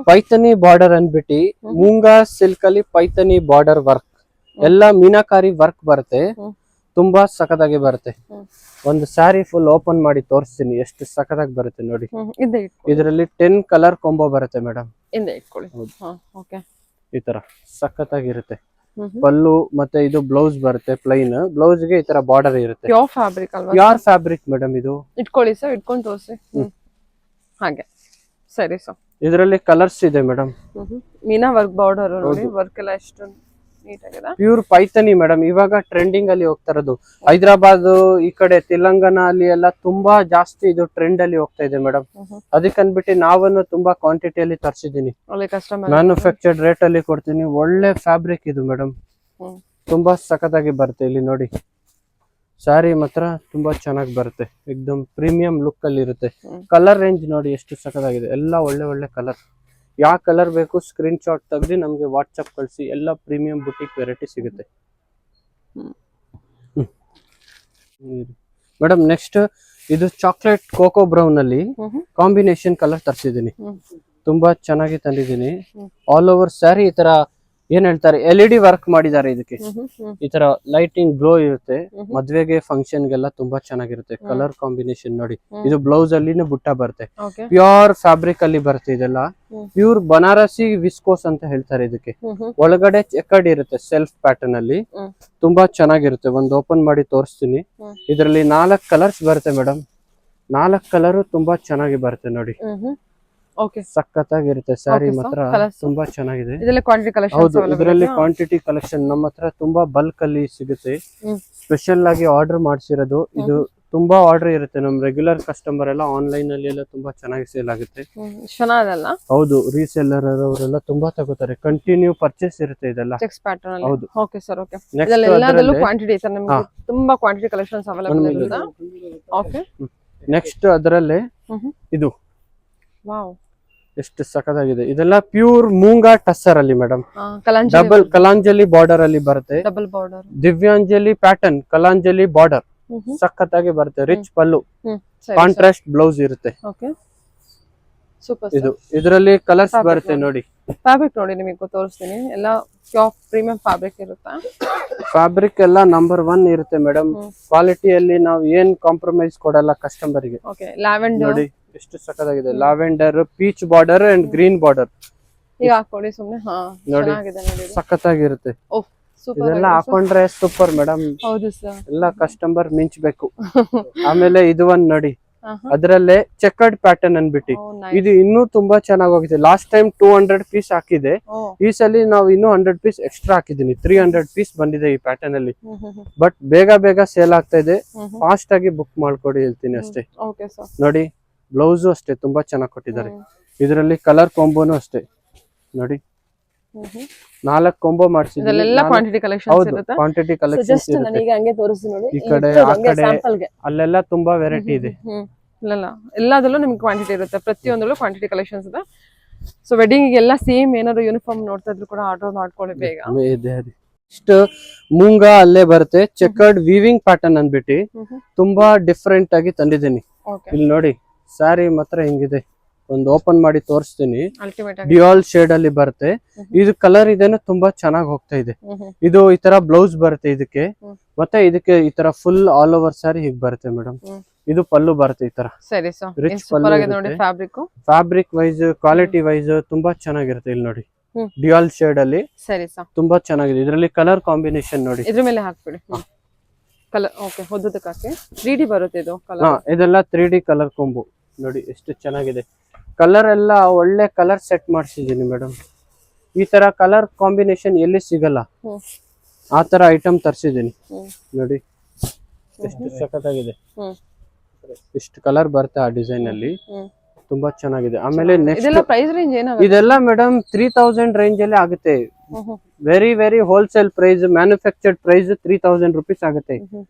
Paithani border ಅನ್ಬಿಟ್ಟು ಮೂಂಗಾ ಸಿಲ್ಕ್ ಅಲ್ಲಿ ಪೈಥನಿ ಬಾರ್ಡರ್ ವರ್ಕ್ ಎಲ್ಲ ಮೀನಾಕಾರಿ ವರ್ಕ್ ಬರುತ್ತೆ. ತುಂಬಾ ಸಖತ್ತಾಗಿ ಬರುತ್ತೆ. ಒಂದು ಸ್ಯಾರಿ ಫುಲ್ ಓಪನ್ ಮಾಡಿ ತೋರಿಸ್ತೀನಿ, ಎಷ್ಟು ಸಖತ್ತಾಗಿ ಬರುತ್ತೆ ನೋಡಿ. ಇದರಲ್ಲಿ 10 ಕಲರ್ ಕಾಂಬೋ ಬರುತ್ತೆ ಮೇಡಮ್. ಈ ತರ ಸಖತ್ತಾಗಿರುತ್ತೆ. ಪಲ್ಲು ಮತ್ತೆ ಇದು ಬ್ಲೌಸ್ ಬರುತ್ತೆ, ಪ್ಲೈನ್ ಬ್ಲೌಸ್ ಗೆ ಈ ತರ ಬಾರ್ಡರ್ ಇರುತ್ತೆ. Pure fabric madam. ಇದು ಇಟ್ಕೊಳ್ಳಿ ಸರ್, ಇಟ್ಕೊಂಡು ತೋರಿಸಿ. ಹಾಗೆ ಸರಿ ಸರ್. ಇದರಲ್ಲಿ ಕಲರ್ಸ್ ಇದೆ ಮೇಡಮ್. ಮೀನಾ ವರ್ಕ್ ಬಾರ್ಡರ್ ನೋಡಿ, ವರ್ಕ್ ಎಲ್ಲ ಎಷ್ಟು ನೀಟಾಗಿದೆ. ಪ್ಯೂರ್ ಪೈಥನಿ ಮೇಡಮ್, ಇವಾಗ ಟ್ರೆಂಡಿಂಗ್ ಅಲ್ಲಿ ಹೋಗ್ತಾ ಇರೋದು. ಹೈದರಾಬಾದ್ ಈ ಕಡೆ ತೆಲಂಗಾಣ ಅಲ್ಲಿ ಎಲ್ಲ ತುಂಬಾ ಜಾಸ್ತಿ ಇದು ಟ್ರೆಂಡ್ ಅಲ್ಲಿ ಹೋಗ್ತಾ ಇದೆ ಮೇಡಮ್. ಅದಕ್ಕನ್ಬಿಟ್ಟು ನಾವನ್ನು ತುಂಬಾ ಕ್ವಾಂಟಿಟಿಯಲ್ಲಿ ತರಿಸಿದೀನಿ. ಮ್ಯಾನುಫ್ಯಾಕ್ಚರ್ಡ್ ರೇಟ್ ಅಲ್ಲಿ ಕೊಡ್ತೀನಿ. ಒಳ್ಳೆ ಫ್ಯಾಬ್ರಿಕ್ ಇದು ಮೇಡಮ್, ತುಂಬಾ ಸಖತ್ತಾಗಿ ಬರುತ್ತೆ. ಇಲ್ಲಿ ನೋಡಿ, ಸ್ಯಾರಿ ಮಾತ್ರ ತುಂಬಾ ಚೆನ್ನಾಗಿ ಬರುತ್ತೆ, ಎಕ್ದಮ್ ಪ್ರೀಮಿಯಂ ಲುಕ್ ಅಲ್ಲಿ ಇರುತ್ತೆ. ಕಲರ್ ರೇಂಜ್ ನೋಡಿ ಎಷ್ಟು ಸಖತ್ತಾಗಿದೆ, ಎಲ್ಲ ಒಳ್ಳೆ ಒಳ್ಳೆ ಕಲರ್. ಯಾವ ಕಲರ್ ಬೇಕು ಸ್ಕ್ರೀನ್ ಶಾಟ್ ತೆಗೆದು ನಮ್ಗೆ ವಾಟ್ಸಪ್ ಕಳಿಸಿ, ಎಲ್ಲ ಪ್ರೀಮಿಯಂ ಬುಟಿಕ್ ವೆರೈಟಿ ಸಿಗುತ್ತೆ ಮೇಡಮ್. ನೆಕ್ಸ್ಟ್ ಇದು ಚಾಕ್ಲೇಟ್ ಕೋಕೋ ಬ್ರೌನ್ ಅಲ್ಲಿ ಕಾಂಬಿನೇಷನ್ ಕಲರ್ ತರಿಸಿದೀನಿ, ತುಂಬಾ ಚೆನ್ನಾಗಿ ತಂದಿದ್ದೀನಿ. ಆಲ್ ಓವರ್ ಸ್ಯಾರಿ ಈ ತರ ಏನ್ ಹೇಳ್ತಾರೆ LED ವರ್ಕ್ ಮಾಡಿದ್ದಾರೆ. ಇದಕ್ಕೆ ಈ ತರ ಲೈಟಿಂಗ್ ಗ್ಲೋ ಇರುತ್ತೆ, ಮದ್ವೆಗೆ ಫಂಕ್ಷನ್ ಗೆಲ್ಲ ತುಂಬಾ ಚೆನ್ನಾಗಿರುತ್ತೆ. ಕಲರ್ ಕಾಂಬಿನೇಷನ್ ನೋಡಿ, ಇದು ಬ್ಲೌಸ್ ಅಲ್ಲಿ ಬುಟ್ಟ ಬರುತ್ತೆ, ಪ್ಯೂರ್ ಫ್ಯಾಬ್ರಿಕ್ ಅಲ್ಲಿ ಬರುತ್ತೆ. ಇದೆಲ್ಲ ಪ್ಯೂರ್ ಬನಾರಸಿ ವಿಸ್ಕೋಸ್ ಅಂತ ಹೇಳ್ತಾರೆ ಇದಕ್ಕೆ. ಒಳಗಡೆ ಚೆಕರ್ಡ್ ಇರುತ್ತೆ ಸೆಲ್ಫ್ ಪ್ಯಾಟರ್ನ್ ಅಲ್ಲಿ, ತುಂಬಾ ಚೆನ್ನಾಗಿರುತ್ತೆ. ಒಂದು ಓಪನ್ ಮಾಡಿ ತೋರಿಸ್ತೀನಿ. ಇದರಲ್ಲಿ 4 ಕಲರ್ಸ್ ಬರುತ್ತೆ ಮೇಡಮ್, 4 ಕಲರ್ ತುಂಬಾ ಚೆನ್ನಾಗಿ ಬರುತ್ತೆ ನೋಡಿ. ಸಖತ್ತಾಗಿರುತ್ತೆ ಸ್ಯಾರಿ ಮಾತ್ರ, ತುಂಬಾ ಚೆನ್ನಾಗಿದೆ. ಹೌದು, ಇದರಲ್ಲಿ ಕ್ವಾಂಟಿಟಿ ಕಲೆಕ್ಷನ್ ನಮ್ಮ ಹತ್ರ ತುಂಬಾ ಬಲ್ಕ್ ಅಲ್ಲಿ ಸಿಗುತ್ತೆ. ಸ್ಪೆಷಲ್ ಆಗಿ ಆರ್ಡರ್ ಮಾಡಿಸಿರೋದು ಇದು. ತುಂಬಾ ಆರ್ಡರ್ ಇರುತ್ತೆ, ನಮ್ ರೆಗ್ಯುಲರ್ ಕಸ್ಟಮರ್ ಎಲ್ಲ ಆನ್ಲೈನ್ ಅಲ್ಲಿ ಎಲ್ಲ ತುಂಬಾ ಚೆನ್ನಾಗಿ ಸೇಲ್ ಆಗುತ್ತೆ. ಹೌದು, ರೀಸೆಲ್ಲರ್ ಅವರೆಲ್ಲ ತುಂಬಾ ತಗೋತಾರೆ, ಕಂಟಿನ್ಯೂ ಪರ್ಚೇಸ್ ಇರುತ್ತೆ ಇದೆಲ್ಲ. ಹೌದು. ನೆಕ್ಸ್ಟ್ ಅದರಲ್ಲೇ ಇದು ಎಷ್ಟು ಸಖತ್ತಾಗಿದೆ. ಇದೆಲ್ಲ ಪ್ಯೂರ್ ಮೂಂಗಾ ಟಸ್ಸರ್ ಅಲ್ಲಿ ಮೇಡಮ್, ಡಬಲ್ ಕಲಾಂಜಲಿ ಬಾರ್ಡರ್ ಅಲ್ಲಿ ಬರುತ್ತೆ. ದಿವ್ಯಾಂಜಲಿ ಪ್ಯಾಟರ್ನ್ ಕಲಾಂಜಲಿ ಬಾರ್ಡರ್ ಸಖತ್ತಾಗಿ ಬರುತ್ತೆ. ರಿಚ್ ಪಲ್ಲು, ಕಾಂಟ್ರಾಸ್ಟ್ ಬ್ಲೌಸ್ ಇರುತ್ತೆ. ಇದು ಇದರಲ್ಲಿ ಕಲರ್ಸ್ ಬರುತ್ತೆ ನೋಡಿ. ಫ್ಯಾಬ್ರಿಕ್ ನೋಡಿ ನಿಮಗೆ ತೋರಿಸ್ತೀನಿ, ಎಲ್ಲ ಪ್ರೀಮಿಯಂ ಫ್ಯಾಬ್ರಿಕ್ ಇರುತ್ತೆ. ಫ್ಯಾಬ್ರಿಕ್ ಎಲ್ಲ ನಂಬರ್ 1 ಇರುತ್ತೆ ಮೇಡಮ್. ಕ್ವಾಲಿಟಿಯಲ್ಲಿ ನಾವು ಏನ್ ಕಾಂಪ್ರಮೈಸ್ ಕೊಡಲ್ಲ ಕಸ್ಟಮರ್ ಗೆ. ನೋಡಿ ಎಷ್ಟು ಸಖತ್ತಾಗಿದೆ, ಲಾವೆಂಡರ್, peach border and green border. ಈಗ ಹಾಕೊಳ್ಳಿ ಸುಮ್ನೆ. ನೋಡಿ ಸಖತ್ತಾಗಿರುತ್ತೆ. ಇದೆಲ್ಲ ಹಾಕೊಂಡ್ರೆ ಸೂಪರ್ ಮೇಡಮ್. ಎಲ್ಲ ಕಸ್ಟಮರ್ ಮಿಂಚ್ಬೇಕು. ಆಮೇಲೆ ಇದು ಒಂದ್ ನೋಡಿ, ಅದರಲ್ಲೇ ಚೆಕರ್ಡ್ ಪ್ಯಾಟರ್ನ್ ಅನ್ಬಿಟ್ಟು ಇದು ಇನ್ನೂ ತುಂಬಾ ಚೆನ್ನಾಗಿ ಹೋಗಿದೆ. ಲಾಸ್ಟ್ ಟೈಮ್ 200 ಪೀಸ್ ಹಾಕಿದೆ, ಈ ಸಲ ನಾವು ಇನ್ನೂ 100 ಪೀಸ್ ಎಕ್ಸ್ಟ್ರಾ ಹಾಕಿದೀನಿ. 300 ಪೀಸ್ ಬಂದಿದೆ ಈ ಪ್ಯಾಟರ್ನ್ ಅಲ್ಲಿ. ಬಟ್ ಬೇಗ ಸೇಲ್ ಆಗ್ತಾ ಇದೆ, ಫಾಸ್ಟ್ ಆಗಿ ಬುಕ್ ಮಾಡ್ಕೊಡಿ ಹೇಳ್ತೀನಿ ಅಷ್ಟೇ. ನೋಡಿ ಬ್ಲೌಸು ಅಷ್ಟೇ ತುಂಬಾ ಚೆನ್ನಾಗಿ ಕೊಟ್ಟಿದ್ದಾರೆ. ಇದರಲ್ಲಿ ಕಲರ್ ಕಾಂಬೋನು ಅಷ್ಟೇ ನೋಡಿ, 4 ಕಾಂಬೋ ಮಾಡಿಸಿದ್ದೀನಿ. ಹೌದು, ಕ್ವಾಂಟಿಟಿ ಕಲೆಕ್ಷನ್ಸ್ ಈ ಕಡೆ ಆ ಕಡೆ ಅಲ್ಲೆಲ್ಲ ತುಂಬಾ ವೆರೈಟಿ ಇದೆ. ಎಲ್ಲದಲ್ಲೂ ನಿಮ್ಗೆ ಕ್ವಾಂಟಿಟಿ ಇರುತ್ತೆ, ಪ್ರತಿಯೊಂದರಲ್ಲೂ ಕ್ವಾಂಟಿಟಿ ಕಲೆಕ್ಷನ್ಸ್ ಇದೆ. ಸೊ ವೆಡ್ಡಿಂಗ್ ಎಲ್ಲ ಸೇಮ್ ಏನಾದ್ರು ಯೂನಿಫಾರ್ಮ್ ನೋಡ್ತಾ ಇದ್ರು ಕೂಡ ಆರ್ಡರ್ ಮಾಡ್ಕೊಳ್ಳಿ ಬೇಗ. ಇಷ್ಟು ಮೂಂಗಾ ಅಲ್ಲೇ ಬರುತ್ತೆ, ಚೆಕರ್ಡ್ ವೀವಿಂಗ್ ಪ್ಯಾಟರ್ನ್ ಅಂದ್ಬಿಟ್ಟು ತುಂಬಾ ಡಿಫ್ರೆಂಟ್ ಆಗಿ ತಂದಿದ್ದೀನಿ. ಇಲ್ಲಿ ನೋಡಿ, ಸ್ಯಾರಿ ಮಾತ್ರ ಹಿಂಗಿದೆ, ಒಂದು ಓಪನ್ ಮಾಡಿ ತೋರಿಸ್ತೀನಿ. ಡ್ಯುಯಲ್ ಶೇಡ್ ಅಲ್ಲಿ ಬರುತ್ತೆ. ಇದು ಕಲರ್ ಇದೇನು ತುಂಬಾ ಚೆನ್ನಾಗಿ ಹೋಗ್ತಾ ಇದೆ. ಇದು ಈ ತರ ಬ್ಲೌಸ್ ಬರುತ್ತೆ ಇದಕ್ಕೆ, ಮತ್ತೆ ಇದಕ್ಕೆ ಈ ತರ ಫುಲ್ ಆಲ್ ಓವರ್ ಸ್ಯಾರಿ ಹೀಗ್ ಬರುತ್ತೆ ಮೇಡಮ್. ಇದು ಪಲ್ಲು ಬರುತ್ತೆ ಈ ತರ ರಿಚ್ ಪಲ್ಲು. ಫ್ಯಾಬ್ರಿಕ್ ವೈಸ್, ಕ್ವಾಲಿಟಿ ವೈಸ್ ತುಂಬಾ ಚೆನ್ನಾಗಿರುತ್ತೆ. ಇಲ್ಲಿ ನೋಡಿ, ಡ್ಯುಯಲ್ ಶೇಡ್ ಅಲ್ಲಿ ತುಂಬಾ ಚೆನ್ನಾಗಿದೆ. ಇದರಲ್ಲಿ ಕಲರ್ ಕಾಂಬಿನೇಷನ್ ನೋಡಿ, ಇದ್ರ ಮೇಲೆ ಹಾಕ್ಬಿಡಿ. ಕಲರ್ ಓಕೆ, ಹೊದ್ದಕ್ಕೆ ಹಾಕಿ 3D ಬರುತ್ತೆ ಇದು ಕಲರ್. ಇದೆಲ್ಲ 3D ಕಲರ್ ಕೊಂಬು ನೋಡಿ ಎಷ್ಟು ಚೆನ್ನಾಗಿದೆ. ಕಲರ್ ಎಲ್ಲ ಒಳ್ಳೆ ಕಲರ್ ಸೆಟ್ ಮಾಡಿಸಿದೀನಿ ಮೇಡಮ್. ಈ ತರ ಕಲರ್ ಕಾಂಬಿನೇಷನ್ ಎಲ್ಲಿ ಸಿಗಲ್ಲ, ಆ ತರ ಐಟಮ್ ತರಿಸಿದೀನಿ ನೋಡಿ, ಎಷ್ಟು ಸಖತ್ತಾಗಿದೆ. ಇಷ್ಟು ಕಲರ್ ಬರುತ್ತೆ ಆ ಡಿಸೈನ್ ಅಲ್ಲಿ, ತುಂಬಾ ಚೆನ್ನಾಗಿದೆ. ಆಮೇಲೆ ನೆಕ್ಸ್ಟ್ ಇದೆಲ್ಲ ಮೇಡಮ್ 3000 ರೇಂಜ್ ಅಲ್ಲಿ ಆಗುತ್ತೆ. Very wholesale price, manufactured price 3000 rupees ಆಗುತ್ತೆ.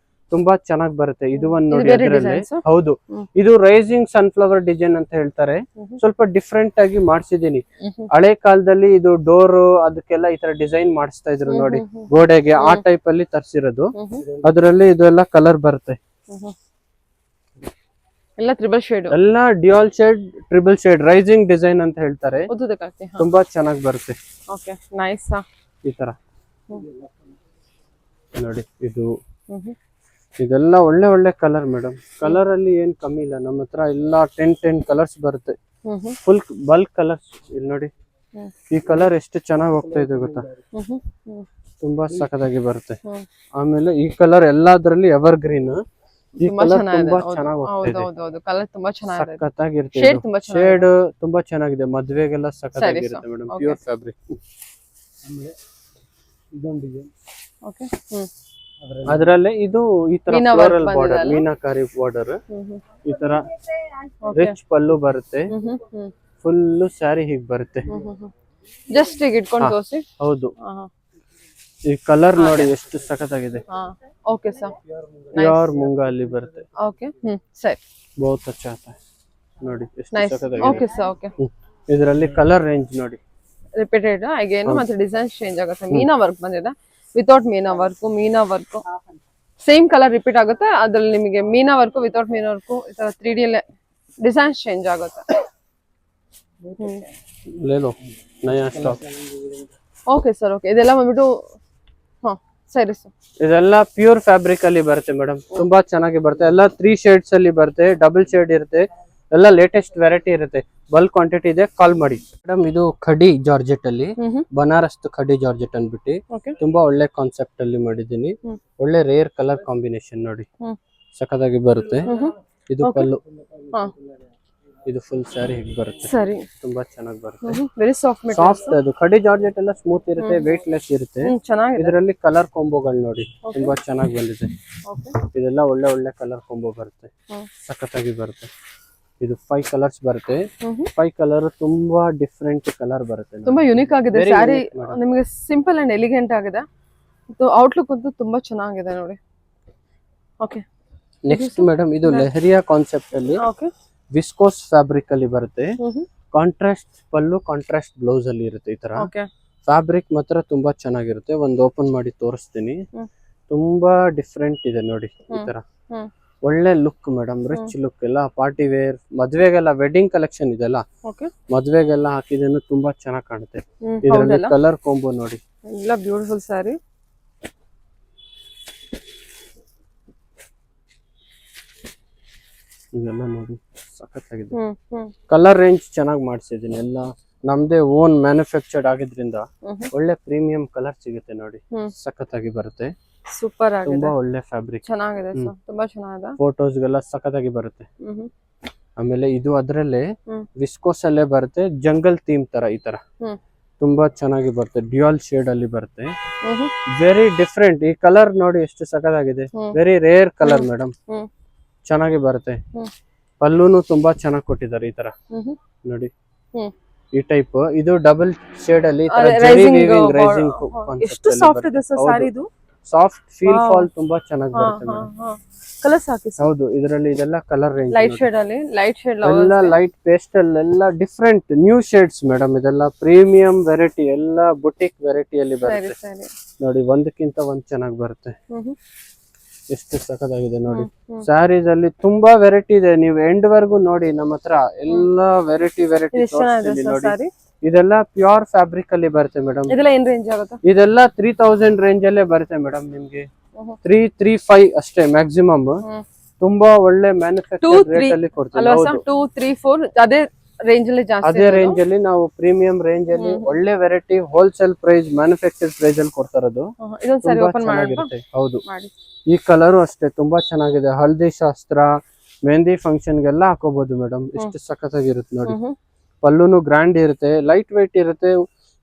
ತುಂಬಾ ಚೆನ್ನಾಗಿ ಬರುತ್ತೆ. ಇದು ಒಂದ್ ನೋಡಿ ಅದರಲ್ಲಿ. ಹೌದು, ಇದು ರೈಸಿಂಗ್ ಸನ್ಫ್ಲವರ್ ಡಿಸೈನ್ ಅಂತ ಹೇಳ್ತಾರೆ. ಸ್ವಲ್ಪ ಡಿಫ್ರೆಂಟ್ ಆಗಿ ಮಾಡಿಸಿದೀನಿ. ಹಳೆ ಕಾಲದಲ್ಲಿ ಇದು ಡೋರ್ ಅದಕ್ಕೆಲ್ಲ ಈ ತರ ಡಿಸೈನ್ ಮಾಡಿಸ್ತಾ ಇದ್ರು ನೋಡಿ, ಗೋಡೆಗೆ, ಆ ಟೈಪ್ ಅಲ್ಲಿ ತರಿಸಿರೋದು. ಅದರಲ್ಲಿ ಇದೆಲ್ಲ ಕಲರ್ ಬರುತ್ತೆ, ಎಲ್ಲ ತ್ರಿಬಲ್ ಶೇಡ್, ಎಲ್ಲ dual shade, triple shade, rising design ಅಂತ ಹೇಳ್ತಾರೆ. ತುಂಬಾ ಚೆನ್ನಾಗಿ ಬರುತ್ತೆ. Okay, nice. ಈ ತರ ನೋಡಿ, ಇದು ಇದೆಲ್ಲ ಒಳ್ಳೆ ಕಲರ್ ಮೇಡಮ್. ಕಲರ್ ಅಲ್ಲಿ ಏನ್ ಕಮ್ಮಿ ಇಲ್ಲ ನಮ್ಮ ಹತ್ರ, ಎಲ್ಲ 10 ಕಲರ್ಸ್ ಬರುತ್ತೆ. Full bulk colours. ಇಲ್ಲಿ ನೋಡಿ, ಈ ಕಲರ್ ಎಷ್ಟು ಚೆನ್ನಾಗಿ ಹೋಗ್ತಾ ಇದೆ ಗೊತ್ತಾ, ತುಂಬಾ ಸಖತ್ತಾಗಿ ಬರುತ್ತೆ. ಆಮೇಲೆ ಈ ಕಲರ್ ಎಲ್ಲದ್ರಲ್ಲಿ ಎವರ್ ಗ್ರೀನ್. ಈ ಕಲರ್ ತುಂಬಾ ಚೆನ್ನಾಗಿ ಹೋಗ್ತಾ ಇದೆ, ಸಖತ್ತಾಗಿರುತ್ತೆ. ಶೇಡ್ ತುಂಬಾ ಚೆನ್ನಾಗಿದೆ, ಮದ್ವೆಗೆಲ್ಲ ಸಖತ್ತಾಗಿರುತ್ತೆ ಮೇಡಮ್. Pure fabric. ಇದೊಂದು ಡಿಸೈನ್. ಓಕೆ ಅದರಲ್ಲೇ ಇದು ಈ ತರ ಮೀನಾ ಫ್ಲೋರಲ್ work ಬಾರ್ಡರ್, ಬಂದಿದೆ ಮೀನಾಕಾರಿ ಬಾರ್ಡರ್, ಈ ತರ ಓಕೆ ರಿಚ್ ಪಲ್ಲು ಬರುತ್ತೆ. ಫುಲ್ ಸ್ಯಾರಿ ಹೀಗ್ ಬರುತ್ತೆ. ಜಸ್ಟ್ ಈಗ ಇಟ್ಕೊಂಡು ತೋರಿಸಿ. ಹೌದು, ಈ ಕಲರ್ ನೋಡಿ ಎಷ್ಟು ಸಖತ್ತಾಗಿದೆ. ಓಕೆ ಸರ್, ಪ್ಯೂರ್ ಮುಂಗಾ ಅಲ್ಲಿ ಬರುತ್ತೆ. ಓಕೆ ಸರಿ, ಬಹುತ್ ಅಚ್ಚಾ ಆತಾ ಹೈ. ನೋಡಿ ಎಷ್ಟು ನೈಸ್. ಸಖತ್ತಾಗಿದೆ. Okay sir, okay. ಇದರಲ್ಲಿ ಕಲರ್ ರೇಂಜ್ ನೋಡಿ, ರಿಪೀಟೆಡ್ ಅಗೇನ್ ಮತ್ತೆ ಡಿಸೈನ್ಸ್ ಚೇಂಜ್ ಆಗುತ್ತೆ. ಮೀನಾ ವರ್ಕ್ ಬಂದಿದೆ, without meena work same colour repeat ಆಗುತ್ತೆ. ಅದ್ರಲ್ಲಿ ನಿಮಗೆ meena work without meena work ಈ ತರ 3D ಡಿಸೈನ್ಸ್ ಚೇಂಜ್ ಆಗುತ್ತೆ. ಲೇ ಲೋ ನಯಾ ಸ್ಟಾಕ್. Okay sir, okay. ಇದೆಲ್ಲ ಬಂದ್ಬಿಟ್ಟು ಸರಿ ಸರ್. ಇದೆಲ್ಲ ಪ್ಯೂರ್ ಫ್ಯಾಬ್ರಿಕ್ ಅಲ್ಲಿ ಬರುತ್ತೆ ಮೇಡಮ್, ತುಂಬಾ ಚೆನ್ನಾಗಿ ಬರುತ್ತೆ. ಎಲ್ಲ 3 ಶೇಡ್ಸ್ ಅಲ್ಲಿ ಬರುತ್ತೆ, ಡಬಲ್ ಶೇಡ್ ಇರುತ್ತೆ, ಎಲ್ಲ ಲೇಟೆಸ್ಟ್ ವೆರೈಟಿ ಇರುತ್ತೆ. ಬಲ್ಕ್ ಕ್ವಾಂಟಿಟಿ ಇದೆ, ಕಾಲ್ ಮಾಡಿ ಮೇಡಮ್. ಇದು ಖಡಿ ಜಾರ್ಜೆಟ್ ಅಲ್ಲಿ, ಬನಾರಸ್ ಖಡಿ ಜಾರ್ಜೆಟ್ ಅನ್ಬಿಟ್ಟು ತುಂಬಾ ಒಳ್ಳೆ ಕಾನ್ಸೆಪ್ಟ್ ಅಲ್ಲಿ ಮಾಡಿದೀನಿ. ಒಳ್ಳೆ ರೇರ್ ಕಲರ್ ಕಾಂಬಿನೇಷನ್ ನೋಡಿ, ಸಖತ್ತಾಗಿ ಬರುತ್ತೆ. ಇದು ಪಲ್ಲು, ಇದು ಫುಲ್ ಸ್ಯಾರಿ ಹೀಗೆ ಬರುತ್ತೆ. ಸರಿ, ತುಂಬಾ ಚೆನ್ನಾಗಿ ಬರುತ್ತೆ. Very soft soft. ಅದು ಖಡಿ ಜಾರ್ಜೆಟ್ ಎಲ್ಲ ಸ್ಮೂತ್ ಇರುತ್ತೆ, ವೇಟ್ ಲೆಸ್ ಇರುತ್ತೆ. ಚೆನ್ನಾಗಿದೆ. ಇದರಲ್ಲಿ ಕಲರ್ ಕಾಂಬೋಗಳು ನೋಡಿ ತುಂಬಾ ಚೆನ್ನಾಗಿ ಬಂದಿದೆ. ಇದೆಲ್ಲ ಒಳ್ಳೆ ಒಳ್ಳೆ ಕಲರ್ ಕಾಂಬೋ ಬರುತ್ತೆ, ಸಖತ್ತಾಗಿ ಬರುತ್ತೆ. ಇದು 5 ಕಲರ್ಸ್ ಬರುತ್ತೆ. 5 ಕಲರ್ ತುಂಬಾ ಡಿಫ್ರೆಂಟ್ ಕಲರ್ ಬರುತ್ತೆ, ತುಂಬಾ ಯುನಿಕ್ ಆಗಿದೆ. ಸ್ಯಾರಿ ನಿಮಗೆ ಸಿಂಪಲ್ ಅಂಡ್ ಎಲಿಗೆಂಟ್ ಆಗಿದೆ. ಔಟ್ಲುಕ್ ಅಂತೂ ತುಂಬಾ ಚೆನ್ನಾಗಿದೆ ನೋಡಿ. ಓಕೆ, ನೆಕ್ಸ್ಟ್ ಮೇಡಮ್ ಇದು ಲೆಹರಿಯಾ ಕಾನ್ಸೆಪ್ಟ್ ಅಲ್ಲಿ ವಿಸ್ಕೋಸ್ ಫ್ಯಾಬ್ರಿಕ್ ಅಲ್ಲಿ ಬರುತ್ತೆ. ಕಾಂಟ್ರಾಸ್ಟ್ ಪಲ್ಲು, ಕಾಂಟ್ರಾಸ್ಟ್ ಬ್ಲೌಸ್ ಅಲ್ಲಿ ಇರುತ್ತೆ. ಈ ತರ ಫ್ಯಾಬ್ರಿಕ್ ಮಾತ್ರ ತುಂಬಾ ಚೆನ್ನಾಗಿರುತ್ತೆ. ಒಂದು ಓಪನ್ ಮಾಡಿ ತೋರಿಸ್ತೀನಿ. ತುಂಬಾ ಡಿಫ್ರೆಂಟ್ ಇದೆ ನೋಡಿ. ಈ ತರ ಒಳ್ಳೆ ಲುಕ್ ಮೇಡಮ್, ರಿಚ್ ಲುಕ್. ಎಲ್ಲ ಪಾರ್ಟಿ ವೇರ್, ಮದ್ವೆಗೆಲ್ಲ ವೆಡ್ಡಿಂಗ್ ಕಲೆಕ್ಷನ್ ಇದೆಲ್ಲ ಮದ್ವೆಗೆಲ್ಲ ಹಾಕಿದೇನು ತುಂಬಾ ಚೆನ್ನಾಗಿ ಕಾಣುತ್ತೆ. ಇದರಲ್ಲಿ ಕಲರ್ ಕಾಂಬೋ ನೋಡಿ, ಎಲ್ಲ ಬ್ಯೂಟಿಫುಲ್ ಸ್ಯಾರಿ. ಇದೆಲ್ಲ ನೋಡಿ ಸಖತ್ತಾಗಿದೆ. ಕಲರ್ ರೇಂಜ್ ಚೆನ್ನಾಗಿ ಮಾಡಿಸಿದೀನಿ. ಎಲ್ಲ ನಮ್ದೇ ಓನ್ ಮ್ಯಾನುಫ್ಯಾಕ್ಚರ್ಡ್ ಆಗಿದ್ರಿಂದ ಒಳ್ಳೆ ಪ್ರೀಮಿಯಂ ಕಲರ್ ಸಿಗುತ್ತೆ ನೋಡಿ, ಸಖತ್ತಾಗಿ ಬರುತ್ತೆ. ಸೂಪರ್ ಆಗಿದೆ, ತುಂಬಾ ಒಳ್ಳೆ ಫ್ಯಾಬ್ರಿಕ್, ಚೆನ್ನಾಗಿದೆ ಸರ್, ತುಂಬಾ ಚೆನ್ನಾಗಿದೆ. ಫೋಟೋಸ್ಗೆಲ್ಲ ಸಖತ್ತಾಗಿ ಬರುತ್ತೆ. ಆಮೇಲೆ ಇದು ಅದ್ರಲ್ಲೇ ವಿಸ್ಕೋಸ್ ಅಲ್ಲೇ ಬರುತ್ತೆ, ಜಂಗಲ್ ಥೀಮ್ ತರ. ಈ ತರ ತುಂಬಾ ಚೆನ್ನಾಗಿ ಬರುತ್ತೆ, ಡ್ಯುಯಲ್ ಶೇಡ್ ಅಲ್ಲಿ ಬರುತ್ತೆ. Very different. ಈ ಕಲರ್ ನೋಡಿ ಎಷ್ಟು ಸಖತ್ತಾಗಿದೆ, ವೆರಿ ರೇರ್ ಕಲರ್ ಮೇಡಮ್, ಚೆನ್ನಾಗಿ ಬರುತ್ತೆ. ಪಲ್ಲೂನು ತುಂಬಾ ಚೆನ್ನಾಗಿ ಕೊಟ್ಟಿದ್ದಾರೆ. ಈ ತರ ನೋಡಿ, ಈ ಟೈಪ್. ಇದು ಡಬಲ್ ಶೇಡ್ ಅಲ್ಲಿ ಎಷ್ಟು ಸಾಫ್ಟ್ ಇದೆ ಸರ್ ಸ್ಯಾರಿ. ಇದು ಸಾಫ್ಟ್ ಫೀಲ್ ಫಾಲ್ ತುಂಬಾ ಚೆನ್ನಾಗಿ ಬರುತ್ತೆ ಮೇಡಮ್. ಕಲರ್ಸ್ ಹಾಕಿ. ಹೌದು, ಇದರಲ್ಲಿ ಇದೆಲ್ಲ ಕಲರ್ ರೇಂಜ್. ಲೈಟ್ ಶೇಡ್ ಅಲ್ಲಿ, ಲೈಟ್ ಶೇಡ್ ಎಲ್ಲ ಲೈಟ್ ಪೇಸ್ಟಲ್, ಎಲ್ಲ ಡಿಫ್ರೆಂಟ್ ನ್ಯೂ ಶೇಡ್ಸ್ ಮೇಡಮ್. ಇದೆಲ್ಲ ಪ್ರೀಮಿಯಂ ವೆರೈಟಿ, ಎಲ್ಲ ಬುಟಿಕ್ ವೆರೈಟಿ ಅಲ್ಲಿ ಬರುತ್ತೆ ನೋಡಿ. ಒಂದಕ್ಕಿಂತ ಒಂದ್ ಚೆನ್ನಾಗಿ ಬರುತ್ತೆ. ಎಷ್ಟು ಸಖತ್ತಾಗಿದೆ ನೋಡಿ. ಸ್ಯಾರೀಸ್ ಅಲ್ಲಿ ತುಂಬಾ ವೆರೈಟಿ ಇದೆ, ನೀವು ಎಂಡ್ ವರ್ಗು ನೋಡಿ. ನಮ್ಮ ಹತ್ರ ಎಲ್ಲ ವೆರೈಟಿ ನೋಡಿ. ಇದೆಲ್ಲ ಪ್ಯೂರ್ ಫ್ಯಾಬ್ರಿಕ್ ಅಲ್ಲಿ ಬರುತ್ತೆ ಮೇಡಮ್. ಇದೆಲ್ಲ ಏನ್ ರೇಂಜ್ ಆಗುತ್ತೆ? ಇದೆಲ್ಲ 3000 ರೇಂಜ್ ಅಲ್ಲೇ ಬರುತ್ತೆ ಮೇಡಮ್. ನಿಮ್ಗೆ 335 ಅಷ್ಟೇ ಮ್ಯಾಕ್ಸಿಮಮ್. ತುಂಬಾ ಒಳ್ಳೆ ಮ್ಯಾನುಫ್ಯಾಕ್ಚರ್ ರೇಟ್ ಅಲ್ಲಿ ಕೊಡ್ತೀವಿ. 2, 3, 4 ಅದೇ ರೇಂಜ್ ಅಲ್ಲಿ ಜಾಸ್ತಿ. ಅದೇ ರೇಂಜ್ ಅಲ್ಲಿ ನಾವು ಪ್ರೀಮಿಯಂ ರೇಂಜ್ ಅಲ್ಲಿ ಒಳ್ಳೆ variety wholesale price, manufacture price ಅಲ್ಲಿ ಕೊಡ್ತಾ ಇರೋದು. ಚೆನ್ನಾಗಿರುತ್ತೆ. ಹೌದು, ಈ ಕಲರು ಅಷ್ಟೇ ತುಂಬಾ ಚೆನ್ನಾಗಿದೆ. ಹಲ್ದಿ ಶಾಸ್ತ್ರ, ಮೆಹಂದಿ ಫಂಕ್ಷನ್ ಗೆಲ್ಲ ಹಾಕೋಬಹುದು ಮೇಡಮ್. ಎಷ್ಟು ಸಖತ್ತಾಗಿರುತ್ತೆ ನೋಡಿ. ಪಲ್ಲುನು ಗ್ರ್ಯಾಂಡ್ ಇರುತ್ತೆ, ಲೈಟ್ weight ಇರುತ್ತೆ.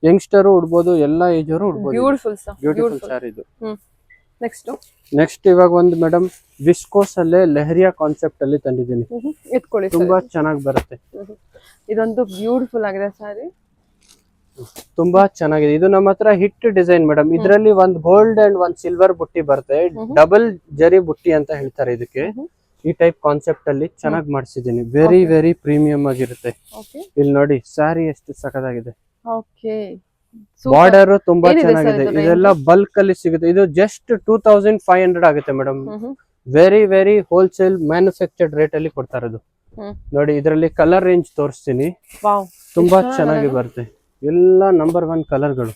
ಯಂಗ್ಸ್ಟರ್ ಉಡ್ಬೋದು, ಎಲ್ಲಾ ಏಜ್ ಅವರು ಉಡ್ಬೋದು. ಬ್ಯೂಟಿಫುಲ್ ಸ್ಯಾರಿ ಇದು. ನೆಕ್ಸ್ಟ್ ಇವಾಗ ಒಂದು ಮೇಡಮ್ ವಿಸ್ಕೋಸ್ ಅಲ್ಲೇ ಲೆಹರಿಯಾ ಕಾನ್ಸೆಪ್ಟ್ ಅಲ್ಲಿ ತಂದಿದ್ದೀನಿ. ತುಂಬಾ ಚೆನ್ನಾಗಿ ಬರುತ್ತೆ. ಇದೊಂದು ಬ್ಯೂಟಿಫುಲ್ ಆಗಿದೆ ಸ್ಯಾರಿ, ತುಂಬಾ ಚೆನ್ನಾಗಿದೆ. ಇದು ನಮ್ಮ ಹತ್ರ ಹಿಟ್ ಡಿಸೈನ್ ಮೇಡಮ್. ಇದರಲ್ಲಿ ಒಂದ್ ಗೋಲ್ಡ್ ಅಂಡ್ ಒಂದ್ ಸಿಲ್ವರ್ ಬುಟ್ಟಿ ಬರುತ್ತೆ, ಡಬಲ್ ಜರಿ ಬುಟ್ಟಿ ಅಂತ ಹೇಳ್ತಾರೆ ಇದಕ್ಕೆ. ಈ ಟೈಪ್ ಕಾನ್ಸೆಪ್ಟ್ ಅಲ್ಲಿ ಚೆನ್ನಾಗಿ ಮಾಡಿಸಿದೀನಿ. ವೆರಿ ವೆರಿ ಪ್ರೀಮಿಯಂ ಆಗಿರುತ್ತೆ. ಇಲ್ಲಿ ನೋಡಿ ಸ್ಯಾರಿ ಎಷ್ಟು ಸಖತ್ತಾಗಿದೆ. ಬಾರ್ಡರ್ ತುಂಬಾ ಚೆನ್ನಾಗಿದೆ. ಇದೆಲ್ಲ ಬಲ್ಕ್ ಅಲ್ಲಿ ಸಿಗುತ್ತೆ. ಇದು ಜಸ್ಟ್ 2500 ಆಗುತ್ತೆ madam. Very very wholesale manufactured rate ಅಲ್ಲಿ ಕೊಡ್ತಾ ಇರೋದು ನೋಡಿ. ಇದರಲ್ಲಿ ಕಲರ್ ರೇಂಜ್ ತೋರಿಸ್ತೀನಿ, ತುಂಬಾ ಚೆನ್ನಾಗಿ ಬರುತ್ತೆ. ಎಲ್ಲ ನಂಬರ್ 1 ಕಲರ್ಗಳು.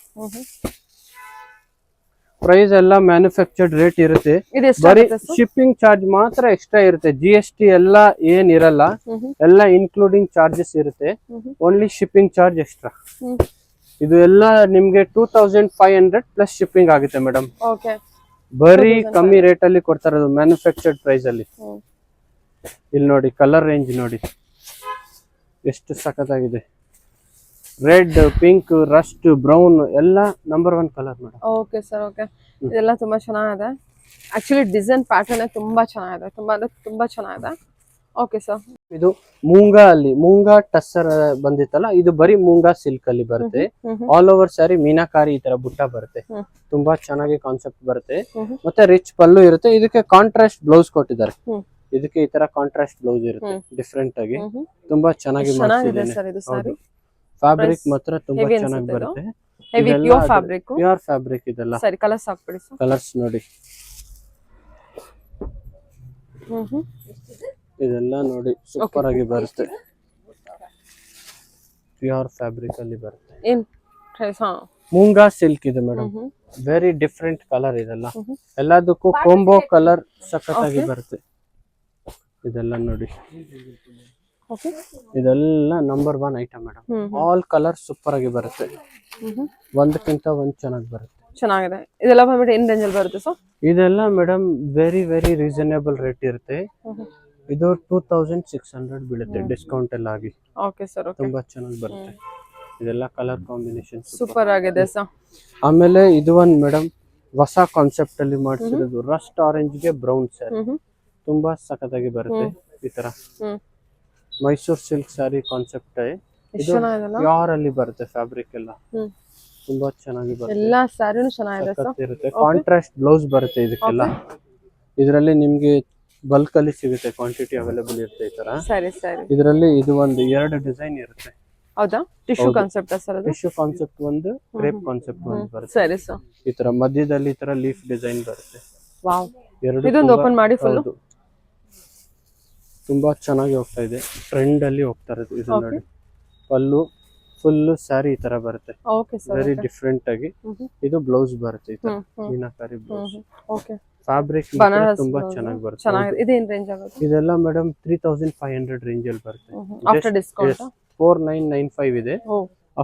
ಪ್ರೈಸ್ ಎಲ್ಲ ಮ್ಯಾನುಫ್ಯಾಕ್ಚರ್ಡ್ ರೇಟ್ ಇರುತ್ತೆ. ಬರೀ ಶಿಪ್ಪಿಂಗ್ ಚಾರ್ಜ್ ಮಾತ್ರ ಎಕ್ಸ್ಟ್ರಾ ಇರುತ್ತೆ. GST ಎಲ್ಲ ಏನ್ ಇರಲ್ಲ, ಎಲ್ಲ ಇನ್ಕ್ಲೂಡಿಂಗ್ ಚಾರ್ಜಸ್ ಇರುತ್ತೆ. Only shipping charge extra. ಇದು ಎಲ್ಲ ನಿಮ್ಗೆ 2500 ಪ್ಲಸ್ ಶಿಪ್ಪಿಂಗ್ ಆಗುತ್ತೆ ಮೇಡಮ್. ಬರೀ ಕಮ್ಮಿ ರೇಟ್ ಅಲ್ಲಿ ಕೊಡ್ತಾ ಇರೋದು ಮ್ಯಾನುಫ್ಯಾಕ್ಚರ್ಡ್ ಪ್ರೈಸ್ ಅಲ್ಲಿ. ಇಲ್ಲಿ ನೋಡಿ ಕಲರ್ ರೇಂಜ್ ನೋಡಿ ಎಷ್ಟು ಸಖತ್ತಾಗಿದೆ. ರೆಡ್, ಪಿಂಕ್, ರಸ್ಟ್, ಬ್ರೌನ್ ಎಲ್ಲ number 1 colour madam. Okay sir, okay. ಇದೆಲ್ಲ ತುಂಬಾ ಚೆನ್ನಾಗಿದೆ. ಆಕ್ಚುಲಿ ಡಿಸೈನ್ ಪ್ಯಾಟರ್ನ್ ತುಂಬಾ ಚೆನ್ನಾಗಿದೆ, ತುಂಬಾ ಚೆನ್ನಾಗಿದೆ. Okay sir. ಇದು ಮೂಂಗಾ ಟಸ್ಸರ್ ಬಂದಿತ್ತಲ್ಲ, ಇದು ಬರೀ ಮೂಂಗಾ ಸಿಲ್ಕ್ ಅಲ್ಲಿ ಬರುತ್ತೆ. ಆಲ್ ಓವರ್ ಸ್ಯಾರಿ ಮೀನಾಕಾರಿ ಈ ತರ ಬುಟ್ಟ ಬರುತ್ತೆ. ತುಂಬಾ ಚೆನ್ನಾಗಿ ಕಾನ್ಸೆಪ್ಟ್ ಬರುತ್ತೆ. ಮತ್ತೆ ರಿಚ್ ಪಲ್ಲು ಇರುತ್ತೆ. ಇದಕ್ಕೆ ಕಾಂಟ್ರಾಸ್ಟ್ ಬ್ಲೌಸ್ ಕೊಟ್ಟಿದ್ದಾರೆ. ಇದಕ್ಕೆ ಈ ತರ ಕಾಂಟ್ರಾಸ್ಟ್ ಬ್ಲೌಸ್ ಇರುತ್ತೆ ಡಿಫ್ರೆಂಟ್ ಆಗಿ. ತುಂಬಾ ಚೆನ್ನಾಗಿ ಮಾಡಿಸಿದ್ದೇನೆ. ಫ್ಯಾಬ್ರಿಕ್ ಮಾತ್ರ ತುಂಬಾ ಚೆನ್ನಾಗಿ ಬರುತ್ತೆ. ಪ್ಯೂರ್ ಫ್ಯಾಬ್ರಿಕ್ ಇದೆಲ್ಲ. ಸರಿ, ಕಲರ್ಸ್ ಹಾಕ್ಬಿಡಿ ಸರ್. ಕಲರ್ಸ್ ನೋಡಿ, ಇದೆಲ್ಲ ನೋಡಿ ಸೂಪರ್ ಆಗಿ ಬರುತ್ತೆ. ಪ್ಯೂರ್ ಫ್ಯಾಬ್ರಿಕ್ ಅಲ್ಲಿ ಬರುತ್ತೆ. ಮೂಂಗಾ ಸಿಲ್ಕ್ ಇದೆ ಮೇಡಮ್. ವೆರಿ ಡಿಫ್ರೆಂಟ್ ಕಲರ್ ಇದೆಲ್ಲ. ಎಲ್ಲದಕ್ಕೂ ಕಾಂಬೋ ಕಲರ್ ಸಖತ್ತಾಗಿ ಬರುತ್ತೆ. ಇದೆಲ್ಲ ನೋಡಿ, ಇದೆಲ್ಲ number 1 item madam. All colour super ಆಗಿ ಬರುತ್ತೆ. ಒಂದಕ್ಕಿಂತ ಒಂದ್ ಚೆನ್ನಾಗಿ ಬರುತ್ತೆ. ಚೆನ್ನಾಗಿದೆ. ಇದೆಲ್ಲ ಬಂದ್ಬಿಟ್ಟು ಏನ್ ರೇಂಜ್ ಅಲ್ಲಿ ಬರುತ್ತೆ ಸರ್? ಇದೆಲ್ಲ ಮೇಡಮ್ ವೆರಿ ರೀಸನೇಬಲ್ ರೇಟ್ ಇರುತ್ತೆ. ಇದು 2600 ಬೀಳುತ್ತೆ ಡಿಸ್ಕೌಂಟ್ ಎಲ್ಲ ಆಗಿ. Okay sir, okay. ತುಂಬಾ ಚೆನ್ನಾಗಿ ಬರುತ್ತೆ. ಇದೆಲ್ಲ ಕಲರ್ ಕಾಂಬಿನೇಷನ್ ಸೂಪರ್ ಆಗಿದೆ ಸರ್. ಆಮೇಲೆ ಇದು ಒಂದು ಮೇಡಮ್ ಹೊಸ ಕಾನ್ಸೆಪ್ಟ್ ಅಲ್ಲಿ ಮಾಡಿಸಿರೋದು. ರಸ್ಟ್ ಆರೆಂಜ್ ಗೆ ಬ್ರೌನ್ ಸ್ಯಾರಿ ತುಂಬಾ ಸಖತ್ತಾಗಿ ಬರುತ್ತೆ. ಈ ತರ ಮೈಸೂರ್ ಸಿಲ್ಕ್ ಸ್ಯಾರಿ ಕಾನ್ಸೆಪ್ಟ್ ಇದು ಪ್ಯೂರ್ ಅಲ್ಲಿ ಬರುತ್ತೆ. ಫ್ಯಾಬ್ರಿಕ್ ಎಲ್ಲ ತುಂಬಾ ಚೆನ್ನಾಗಿ ಬರುತ್ತೆ. ಎಲ್ಲಾ ಸ್ಯಾರಿನೂ ಚೆನ್ನಾಗಿದೆ. ಕಾಂಟ್ರಾಸ್ಟ್ ಬ್ಲೌಸ್ ಬರುತ್ತೆ ಇದಕ್ಕೆಲ್ಲ. ಇದರಲ್ಲಿ ನಿಮ್ಗೆ ಬಲ್ಕ್ ಅಲ್ಲಿ ಸಿಗುತ್ತೆ, ಕ್ವಾಂಟಿಟಿ ಅವೈಲೇಬಲ್ ಇರುತ್ತೆ ಈ ತರ. ಸರಿ ಸರಿ. ಇದರಲ್ಲಿ ಇದು ಒಂದು 2 ಡಿಸೈನ್ ಇರುತ್ತೆ. ಹೌದಾ? ಟಿಶ್ಯೂ ಕಾನ್ಸೆಪ್ಟ್ ಸರ್ ಅದು? ಟಿಶ್ಯೂ ಕಾನ್ಸೆಪ್ಟ್ ಒಂದು, ಕ್ರೇಪ್ ಕಾನ್ಸೆಪ್ಟ್ ಒಂದು ಬರುತ್ತೆ. ಸರಿ ಸರ್. ಈ ತರ ಮಧ್ಯದಲ್ಲಿ ಈ ತರ ಲೀಫ್ ಡಿಸೈನ್ ಬರುತ್ತೆ. ವಾವ್. ಇದೊಂದು ಓಪನ್ ಮಾಡಿ ಫುಲ್. ತುಂಬಾ ಚೆನ್ನಾಗಿ ಹೋಗ್ತಾ ಇದೆ, ಟ್ರೆಂಡ್ ಅಲ್ಲಿ ಹೋಗ್ತಾ ಇರೋದು ಇದು ನೋಡಿ. ಪಲ್ಲು ಫುಲ್ ಸ್ಯಾರಿ ಈ ತರ ಬರುತ್ತೆ. Okay sir. ವೆರಿ ಡಿಫ್ರೆಂಟ್ ಆಗಿ. ಇದು ಬ್ಲೌಸ್ ಬರುತ್ತೆ ಈ ತರ ಮೀನಾಕಾರಿ ಬ್ಲೌಸ್. ಓಕೆ. ಫ್ಯಾಬ್ರಿಕ್ ತುಂಬಾ ಚೆನ್ನಾಗಿ ಬರುತ್ತೆ. ಚೆನ್ನಾಗಿದೆ. ಇದೇನ್ ರೇಂಜ್ ಆಗುತ್ತೆ? ಇದೆಲ್ಲ ಮೇಡಮ್ 3500 ರೇಂಜ್ ಅಲ್ಲಿ ಬರುತ್ತೆ. ಆಫ್ಟರ್ ಡಿಸ್ಕೌಂಟ್ 4995 ಇದೆ.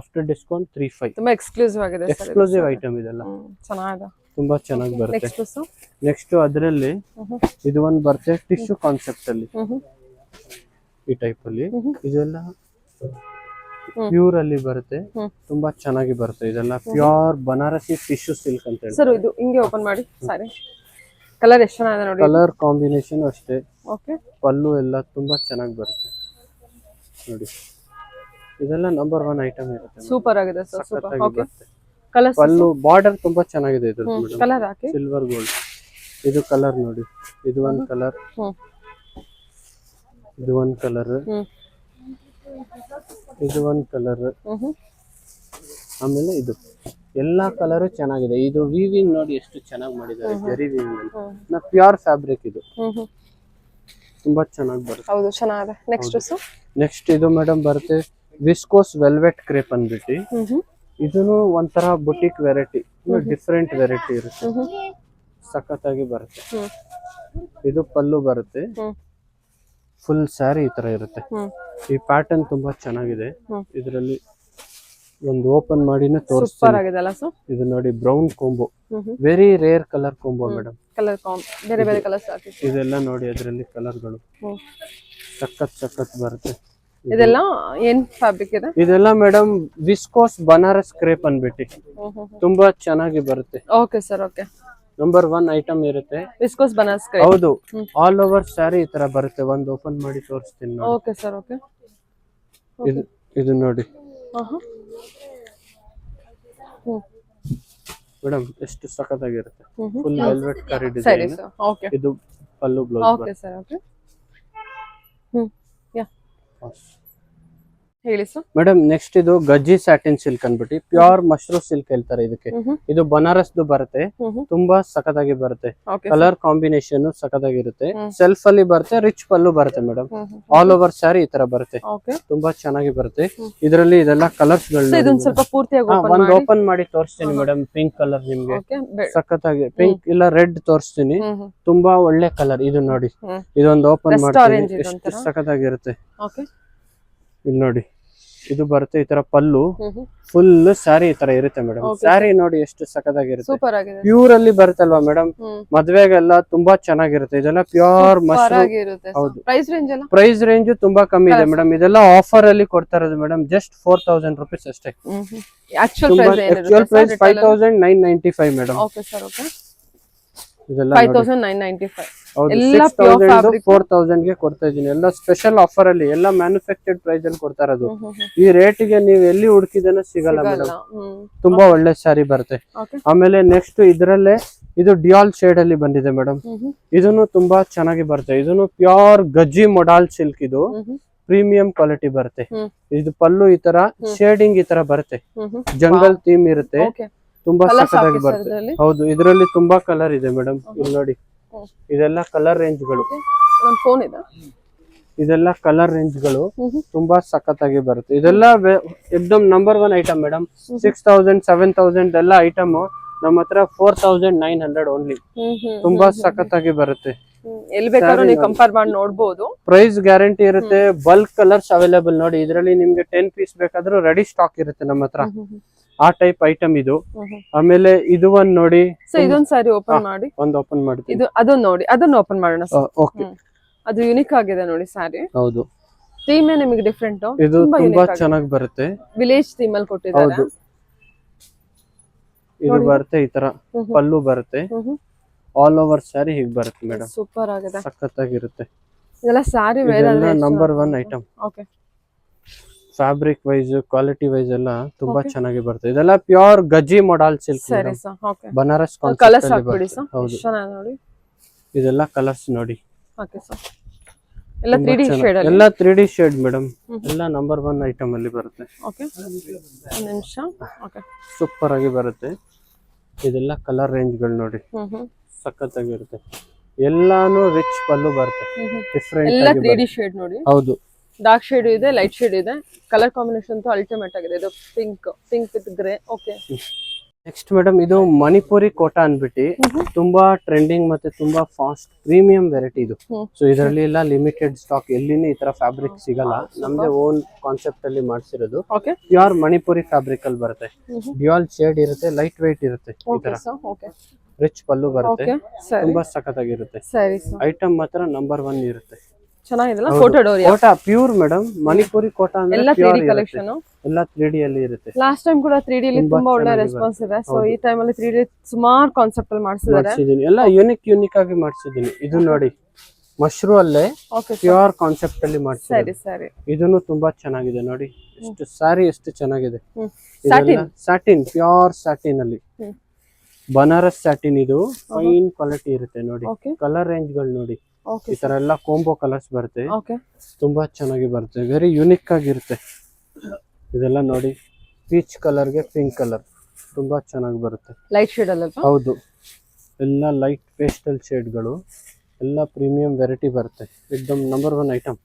After discount 35. ತುಂಬಾ ಎಕ್ಸ್ಕ್ಲೂಸಿವ್ ಆಗಿದೆ ಸರ್. ಎಕ್ಸ್ಕ್ಲೂಸಿವ್ ಐಟಮ್ ಇದೆಲ್ಲ. ಚೆನ್ನಾಗಿದೆ. ತುಂಬಾ ಚೆನ್ನಾಗಿ ಬರುತ್ತೆ. ನೆಕ್ಸ್ಟ್ ಅದರಲ್ಲಿ ಇದು ಒಂದು ಬರುತ್ತೆ ಟಿಶ್ಯೂ ಕಾನ್ಸೆಪ್ಟ್ ಅಲ್ಲಿ ಈ ಟೈಪ್ ಅಲ್ಲಿ. ಇದೆಲ್ಲ ಪ್ಯೂರ್ ಅಲ್ಲಿ ಬರುತ್ತೆ. ತುಂಬಾ ಚೆನ್ನಾಗಿ ಬರುತ್ತೆ. ಇದೆಲ್ಲ ಪ್ಯೂರ್ ಬನಾರಸಿ ಟಿಶ್ಯೂ ಸಿಲ್ಕ್ ಅಂತ ಹೇಳಿ. ಸರ್ ಇದು ಹಿಂಗೆ ಓಪನ್ ಮಾಡಿ ಸಾರಿ. ಕಲರ್ ಎಷ್ಟು ಚೆನ್ನಾಗಿದೆ ನೋಡಿ. ಕಲರ್ ಕಾಂಬಿನೇಷನ್ ಅಷ್ಟೇ. ಓಕೆ. ಪಲ್ಲು ಎಲ್ಲ ತುಂಬಾ ಚೆನ್ನಾಗಿ ಬರುತ್ತೆ ನೋಡಿ. ಇದೆಲ್ಲ ನಂಬರ್ 1 ಐಟಮ್ ಇರುತ್ತೆ. ಸೂಪರ್ ಆಗಿದೆ sir. Super. Okay. Colour pallu border ತುಂಬಾ ಚೆನ್ನಾಗಿದೆ ಇದ್ರದ್ದು ಮೇಡಂ. ಕಲರ್ ಹಾಕಿ. Silver gold. ಇದು ಕಲರ್ ನೋಡಿ. ಇದು ಒಂದು ಕಲರ್. ಇದು ಒಂದು ಕಲರ್. ಇದು ಒಂದು ಕಲರ್. ಆಮೇಲೆ ಇದು ಎಲ್ಲಾ ಕಲರ್ ಚೆನ್ನಾಗಿದೆ. ಇದು ವೀವಿಂಗ್ ನೋಡಿ ಎಷ್ಟು ಚೆನ್ನಾಗಿ ಮಾಡಿದ್ದಾರೆ. ಜರಿ ವೀವಿಂಗ್ ಅಲ್ಲಿ ಪ್ಯೂರ್ ಫ್ಯಾಬ್ರಿಕ್ ಇದು. ತುಂಬಾ ಚೆನ್ನಾಗಿ ಬರುತ್ತೆ. ಹೌದು, ಚೆನ್ನಾಗಿದೆ. ನೆಕ್ಸ್ಟ್ ಇದು ಮೇಡಮ್ ಬರುತ್ತೆ ವಿಸ್ಕೋಸ್ ವೆಲ್ವೆಟ್ ಕ್ರೇಪ್ ಅಂದ್ಬಿಟ್ಟು. ಇದನ್ನು ಒಂಥರ ಬುಟಿಕ್ ವೆರೈಟಿ, ಡಿಫ್ರೆಂಟ್ ವೆರೈಟಿ ಇರುತ್ತೆ. ಸಖತ್ತಾಗಿ ಬರುತ್ತೆ. ಇದು ಪಲ್ಲು ಬರುತ್ತೆ. ಫುಲ್ ಸ್ಯಾರಿ ಈ ತರ ಇರುತ್ತೆ. ಈ ಪ್ಯಾಟರ್ನ್ ತುಂಬಾ ಚೆನ್ನಾಗಿದೆ. ಇದರಲ್ಲಿ ಒಂದು ಓಪನ್ ಮಾಡಿನೇ ತೋರಿಸ್ತೀನಿ. ಇದು ನೋಡಿ brown combo. Very rare colour combo madam. ಬೇರೆ ಬೇರೆ ಕಲರ್ಸ್ ಹಾಕಿ. ಇದೆಲ್ಲ ನೋಡಿ ಅದರಲ್ಲಿ ಕಲರ್ಗಳು ಸಖತ್ ಬರುತ್ತೆ. ಇದೆಲ್ಲ ಏನ್ ಫ್ಯಾಬ್ರಿಕ್ ಇದೆ? ಇದೆಲ್ಲ ಮೇಡಮ್ ವಿಸ್ಕೋಸ್ ಬನಾರಸ್ ಕ್ರೇಪ್ ಅನ್ಬಿಟ್ಟು ತುಂಬಾ ಚೆನ್ನಾಗಿ ಬರುತ್ತೆ. Okay sir, okay. Number 1 item ಇರುತ್ತೆ. Viscose Banaras crepe. ಹೌದು, ಆಲ್ ಓವರ್ ಸ್ಯಾರಿ ಈ ತರ ಬರುತ್ತೆ. ಒಂದು ಓಪನ್ ಮಾಡಿ ತೋರಿಸ್ತೀನಿ ನೋಡಿ. Okay sir, okay. ಇದು ನೋಡಿ ಮೇಡಮ್ ಎಷ್ಟು ಸಖತ್ತಾಗಿರುತ್ತೆ. ಫುಲ್ ವೆಲ್ವೆಟ್ ಕರಿ ಡಿಸೈನ್. ಇದು pallu blouse. Okay sir, okay. ಹೇಳಿ ಸರ್. ಮೇಡಮ್ ನೆಕ್ಸ್ಟ್ ಇದು ಗಜ್ಜಿ ಸ್ಯಾಟಿನ್ ಸಿಲ್ಕ್ ಅನ್ಬಿಟ್ಟು ಪ್ಯೂರ್ ಮಶ್ರೂಮ್ ಸಿಲ್ಕ್ ಹೇಳ್ತಾರೆ ಇದಕ್ಕೆ. ಇದು ಬನಾರಸ್ದು ಬರುತ್ತೆ. ತುಂಬಾ ಸಖತ್ತಾಗಿ ಬರುತ್ತೆ. Colour combination ಸಖತ್ತಾಗಿರುತ್ತೆ. ಸೆಲ್ಫ್ ಅಲ್ಲಿ ಬರುತ್ತೆ. ರಿಚ್ ಪಲ್ಲು ಬರುತ್ತೆ ಮೇಡಮ್. ಆಲ್ ಓವರ್ ಸ್ಯಾರಿ ಈ ತರ ಬರುತ್ತೆ. ತುಂಬಾ ಚೆನ್ನಾಗಿ ಬರುತ್ತೆ. ಇದರಲ್ಲಿ ಇದೆಲ್ಲ ಕಲರ್ಸ್ ಸ್ವಲ್ಪ ಪೂರ್ತಿಯಾಗಿ ಒಂದು ಓಪನ್ ಮಾಡಿ ತೋರಿಸ್ತೀನಿ ಮೇಡಮ್. ಪಿಂಕ್ ಕಲರ್ ನಿಮ್ಗೆ ಸಖತ್ತಾಗಿ, ಪಿಂಕ್ ಇಲ್ಲ ರೆಡ್ ತೋರಿಸ್ತೀನಿ. ತುಂಬಾ ಒಳ್ಳೆ ಕಲರ್. ಇದು ನೋಡಿ, ಇದೊಂದು ಓಪನ್ ಮಾಡ್ತೀನಿ. ಎಷ್ಟು ಸಖತ್ತಾಗಿರುತ್ತೆ ಇಲ್ಲಿ ನೋಡಿ. ಇದು ಬರುತ್ತೆ ಈ ತರ ಪಲ್ಲು ಹ್ಮ್ ಫುಲ್ ಸ್ಯಾರಿ ಈ ತರ ಇರುತ್ತೆ ಮೇಡಮ್. Okay, ಸ್ಯಾರಿ ನೋಡಿ ಎಷ್ಟು ಸಖತ್ತಾಗಿರುತ್ತೆ. ಸೂಪರ್ ಆಗಿದೆ. ಪ್ಯೂರ್ ಅಲ್ಲಿ ಬರುತ್ತಲ್ವಾ ಮೇಡಮ್, ಮದ್ವೆಗೆಲ್ಲ ತುಂಬಾ ಚೆನ್ನಾಗಿರುತ್ತೆ. ಇದೆಲ್ಲ ಪ್ಯೂರ್ ಮಶ್ರೂಮ್. ಹೌದು. ಪ್ರೈಸ್ ರೇಂಜ್ ತುಂಬಾ ಕಮ್ಮಿ ಇದೆ ಮೇಡಮ್. ಇದೆಲ್ಲ ಆಫರ್ ಅಲ್ಲಿ ಕೊಡ್ತಾ ಇರೋದು ಮೇಡಮ್. ಜಸ್ಟ್ 4000 rupees ಅಷ್ಟೇ. Actual price 5995 madam. Okay sir, okay. ಇದೆಲ್ಲ 5995. ಎಲ್ಲ 4000 ಗೆ ಕೊಡ್ತಾ ಇದೀನಿ. ಎಲ್ಲ ಸ್ಪೆಷಲ್ ಆಫರ್ ಅಲ್ಲಿ, ಎಲ್ಲ ಮ್ಯಾನುಫ್ಯಾಕ್ಚರ್ಡ್ ಪ್ರೈಸ್ ಅಲ್ಲಿ ಕೊಡ್ತಾ ಇರೋದು. ಈ ರೇಟ್ ಗೆ ನೀವು ಎಲ್ಲಿ ಹುಡುಕಿದನ ಸಿಗಲ್ಲ ಮೇಡಮ್. ತುಂಬಾ ಒಳ್ಳೆ ಸ್ಯಾರಿ ಬರುತ್ತೆ. ಆಮೇಲೆ ನೆಕ್ಸ್ಟ್ ಇದ್ರಲ್ಲೇ ಇದು ಡಿಯಾಲ್ ಶೇಡ್ ಅಲ್ಲಿ ಬಂದಿದೆ ಮೇಡಮ್. ಇದನ್ನು ತುಂಬಾ ಚೆನ್ನಾಗಿ ಬರುತ್ತೆ. ಇದನ್ನು ಪ್ಯೂರ್ ಗಜ್ಜಿ ಮೊಡಾಲ್ ಸಿಲ್ಕ್. ಇದು ಪ್ರೀಮಿಯಂ ಕ್ವಾಲಿಟಿ ಬರುತ್ತೆ. ಇದು ಪಲ್ಲು ಈ ತರ ಶೇಡಿಂಗ್ ಈ ತರ ಬರುತ್ತೆ. ಜಂಗಲ್ ಥೀಮ್ ಇರುತ್ತೆ. ತುಂಬಾ ಸಖತ್ತಾಗಿ ಬರುತ್ತೆ. ಹೌದು, ಇದರಲ್ಲಿ ತುಂಬಾ ಕಲರ್ ಇದೆ ಮೇಡಮ್. ಇಲ್ಲಿ ನೋಡಿ, ಇದೆಲ್ಲ ಕಲರ್ ರೇಂಜ್ ಗಳು. ಇದೆಲ್ಲ ಕಲರ್ ರೇಂಜ್ ಗಳು ತುಂಬಾ ಸಖತ್ತಾಗಿ ಬರುತ್ತೆ. ಇದೆಲ್ಲ ಎಕ್ದಮ್ ನಂಬರ್ 1 ಐಟಮ್ ಮೇಡಮ್. 6000 7000 ಎಲ್ಲ ಐಟಮ್ ನಮ್ಮ ಹತ್ರ 4900 ಓನ್ಲಿ. ತುಂಬಾ ಸಖತ್ತಾಗಿ ಬರುತ್ತೆ. ಎಲ್ಲಿ ಬೇಕಾದ್ರೂ ನೀವು ಕಂಪೇರ್ ಮಾಡಿ ನೋಡಬಹುದು. ಪ್ರೈಸ್ ಗ್ಯಾರಂಟಿ ಇರುತ್ತೆ. ಬಲ್ಕ್ ಕಲರ್ಸ್ ಅವೈಲೇಬಲ್ ನೋಡಿ. ಇದರಲ್ಲಿ ನಿಮ್ಗೆ 10 ಪೀಸ್ ಬೇಕಾದ್ರೂ ರೆಡಿ ಸ್ಟಾಕ್ ಇರುತ್ತೆ ನಮ್ಮ ಹತ್ರ. ಆ ಟೈಪ್ ಐಟಮ್ ಇದು. ಆಮೇಲೆ ಇದು ಒಂದ್ ನೋಡಿ, ಇದೊಂದ್ ಸಾರಿ ಓಪನ್ ಮಾಡಿ, ಒಂದು ಓಪನ್ ಮಾಡ್ತೀನಿ. ಇದು ಅದನ್ನ ನೋಡಿ, ಅದನ್ನ ಓಪನ್ ಮಾಡೋಣ. ಓಕೆ, ಅದು ಯುನಿಕ್ ಆಗಿದೆ ನೋಡಿ ಸಾರಿ. ಹೌದು, ಥೀಮ್ ನಿಮಗೆ ಡಿಫರೆಂಟ್. ಇದು ತುಂಬಾ ಚೆನ್ನಾಗಿ ಬರುತ್ತೆ. ವಿಲೇಜ್ ಥೀಮ್ ಅಲ್ಲಿ ಕೊಟ್ಟಿದ್ದಾರೆ. ಹೌದು, ಇದು ಬರುತ್ತೆ ಈ ತರ ಪಲ್ಲು ಬರುತ್ತೆ. ಆಲ್ ಓವರ್ ಸ್ಯಾರಿ ಹೀಗೆ ಬರುತ್ತೆ ಮೇಡಮ್. ಸೂಪರ್ ಆಗಿದೆ, ಸಖತ್ತಾಗಿರುತ್ತೆ. ಇದೆಲ್ಲ ಸಾರಿ ವೇರ್ ಅಲ್ಲಿ number 1 item. Okay, fabric wise, quality wise ಎಲ್ಲ ತುಂಬಾ ಚೆನ್ನಾಗಿ ಬರುತ್ತೆ. ಇದೆಲ್ಲ ಪ್ಯೂರ್ ಗಜ್ಜಿ ಮೊಡಾಲ್ ಸಿಲ್ಕ್ ಸರಿ ಸರ್. ಓಕೆ, ಬನಾರಸ್ ಕಲರ್ಸ್ ಹಾಕ್ಬಿಡಿ ಸರ್. ಹೌದು, ಚೆನ್ನಾಗಿ ನೋಡಿ. ಇದೆಲ್ಲ ಕಲರ್ಸ್ ನೋಡಿ. ಓಕೆ ಸರ್, ಎಲ್ಲ 3D ಶೇಡ್ ಅಲ್ಲಿ. ಎಲ್ಲ 3D ಶೇಡ್ ಮೇಡಮ್. ಎಲ್ಲ ನಂಬರ್ 1 ಐಟಮ್ ಅಲ್ಲಿ ಬರುತ್ತೆ. ಓಕೆ, ಒಂದು ನಿಮಿಷ. ಓಕೆ, ಸೂಪರ್ ಆಗಿ ಬರುತ್ತೆ. ಇದೆಲ್ಲ ಕಲರ್ ರೇಂಜ್ ಗಳು ನೋಡಿ, ಸಖತ್ತಾಗಿರುತ್ತೆ. ಎಲ್ಲಾನು ರಿಚ್ ಪಲ್ಲು ಬರುತ್ತೆ. ಡಿಫರೆಂಟ್ ಎಲ್ಲ 3D ಶೇಡ್ ನೋಡಿ. ಹೌದು, ಡಾರ್ಕ್ ಶೇಡ್ ಇದೆ, ಲೈಟ್ ಶೇಡ್ ಇದೆ. ಕಲರ್ ಕಾಂಬಿನೇಷನ್ ಅಂತೂ ಅಲ್ಟಿಮೇಟ್ ಆಗಿದೆ. ಇದು pink with grey. Okay, next madam ಇದು ಮಣಿಪುರಿ ಕೋಟಾ ಅನ್ಬಿಟ್ಟು ತುಂಬಾ ಟ್ರೆಂಡಿಂಗ್ ಮತ್ತೆ ತುಂಬಾ ಫಾಸ್ಟ್ ಪ್ರೀಮಿಯಂ ವೆರೈಟಿ ಇದು. ಸೊ ಇದರಲ್ಲಿ ಎಲ್ಲ ಲಿಮಿಟೆಡ್ ಸ್ಟಾಕ್, ಎಲ್ಲಿನೂ ಈ ತರ ಫ್ಯಾಬ್ರಿಕ್ ಸಿಗಲ್ಲ. ನಮ್ದೇ ಓನ್ ಕಾನ್ಸೆಪ್ಟ್ ಅಲ್ಲಿ ಮಾಡಿಸಿರೋದು. ಪ್ಯೂರ್ ಮಣಿಪುರಿ ಫ್ಯಾಬ್ರಿಕ್ ಅಲ್ಲಿ ಬರುತ್ತೆ. ಡ್ಯುಯಲ್ ಶೇಡ್ ಇರುತ್ತೆ, ಲೈಟ್ weight ಇರುತ್ತೆ. ಈ ತರ ರಿಚ್ ಪಲ್ಲು ಬರುತ್ತೆ. ತುಂಬಾ ಸಖತ್ತಾಗಿರುತ್ತೆ. ಐಟಮ್ ಮಾತ್ರ ನಂಬರ್ 1 ಇರುತ್ತೆ. ಚೆನ್ನಾಗಿದೆಲ್ಲ. Kota pure madam. ಮಣಿಪುರಿ ಕೋಟಾ ಅಂದ್ರೆ ಎಲ್ಲ 3D ಕಲೆಕ್ಷನ್, ಎಲ್ಲ 3D ಅಲ್ಲಿ ಇರುತ್ತೆ. ಲಾಸ್ಟ್ ಟೈಮ್ ಕೂಡ 3D ಅಲ್ಲಿ ತುಂಬಾ ಒಳ್ಳೆ ರೆಸ್ಪಾನ್ಸ್ ಇದೆ. ಸೊ ಈ ಟೈಮ್ ಅಲ್ಲಿ 3D ಸುಮಾರು ಕಾನ್ಸೆಪ್ಟ್ ಅಲ್ಲಿ ಮಾಡಿಸಿದ್ದಾರೆ. ಎಲ್ಲ ಯೂನಿಕ್ ಆಗಿ ಮಾಡಿಸಿದೀನಿ. ಇದು ನೋಡಿ, ಮಶ್ರೂ ಅಲ್ಲೇ ಪ್ಯೂರ್ ಕಾನ್ಸೆಪ್ಟ್ ಅಲ್ಲಿ ಮಾಡಿಸಿದ್ದೀನಿ. ಸರಿ, ಇದನ್ನು ತುಂಬಾ ಚೆನ್ನಾಗಿದೆ ನೋಡಿ. ಎಷ್ಟು ಸ್ಯಾರಿ ಎಷ್ಟು ಚೆನ್ನಾಗಿದೆ. ಸ್ಯಾಟಿನ್, ಪ್ಯೂರ್ ಸ್ಯಾಟಿನ್ ಅಲ್ಲಿ ಬನಾರಸ್ ಸ್ಯಾಟಿನ್. ಇದು ಫೈನ್ ಕ್ವಾಲಿಟಿ ಇರುತ್ತೆ ನೋಡಿ. ಕಲರ್ ರೇಂಜ್ ಗಳು ನೋಡಿ, ಈ ತರ ಎಲ್ಲ ಕಾಂಬೋ ಕಲರ್ಸ್ ಬರುತ್ತೆ. ತುಂಬಾ ಚೆನ್ನಾಗಿ ಬರುತ್ತೆ. ವೆರಿ ಯೂನಿಕ್ ಆಗಿರುತ್ತೆ. ಇದೆಲ್ಲ ನೋಡಿ, ಪೀಚ್ ಕಲರ್ ಗೆ ಪಿಂಕ್ ಕಲರ್ ತುಂಬಾ ಚೆನ್ನಾಗಿ ಬರುತ್ತೆ. ಲೈಟ್ ಶೇಡ್ ಅಲ್ಲ? ಹೌದು, ಎಲ್ಲ ಲೈಟ್ ಪೇಸ್ಟಲ್ ಶೇಡ್ಗಳು. ಎಲ್ಲ ಪ್ರೀಮಿಯಂ ವೆರೈಟಿ ಬರುತ್ತೆ. ಎಕ್ದಮ್ ನಂಬರ್ 1 ಐಟಮ್.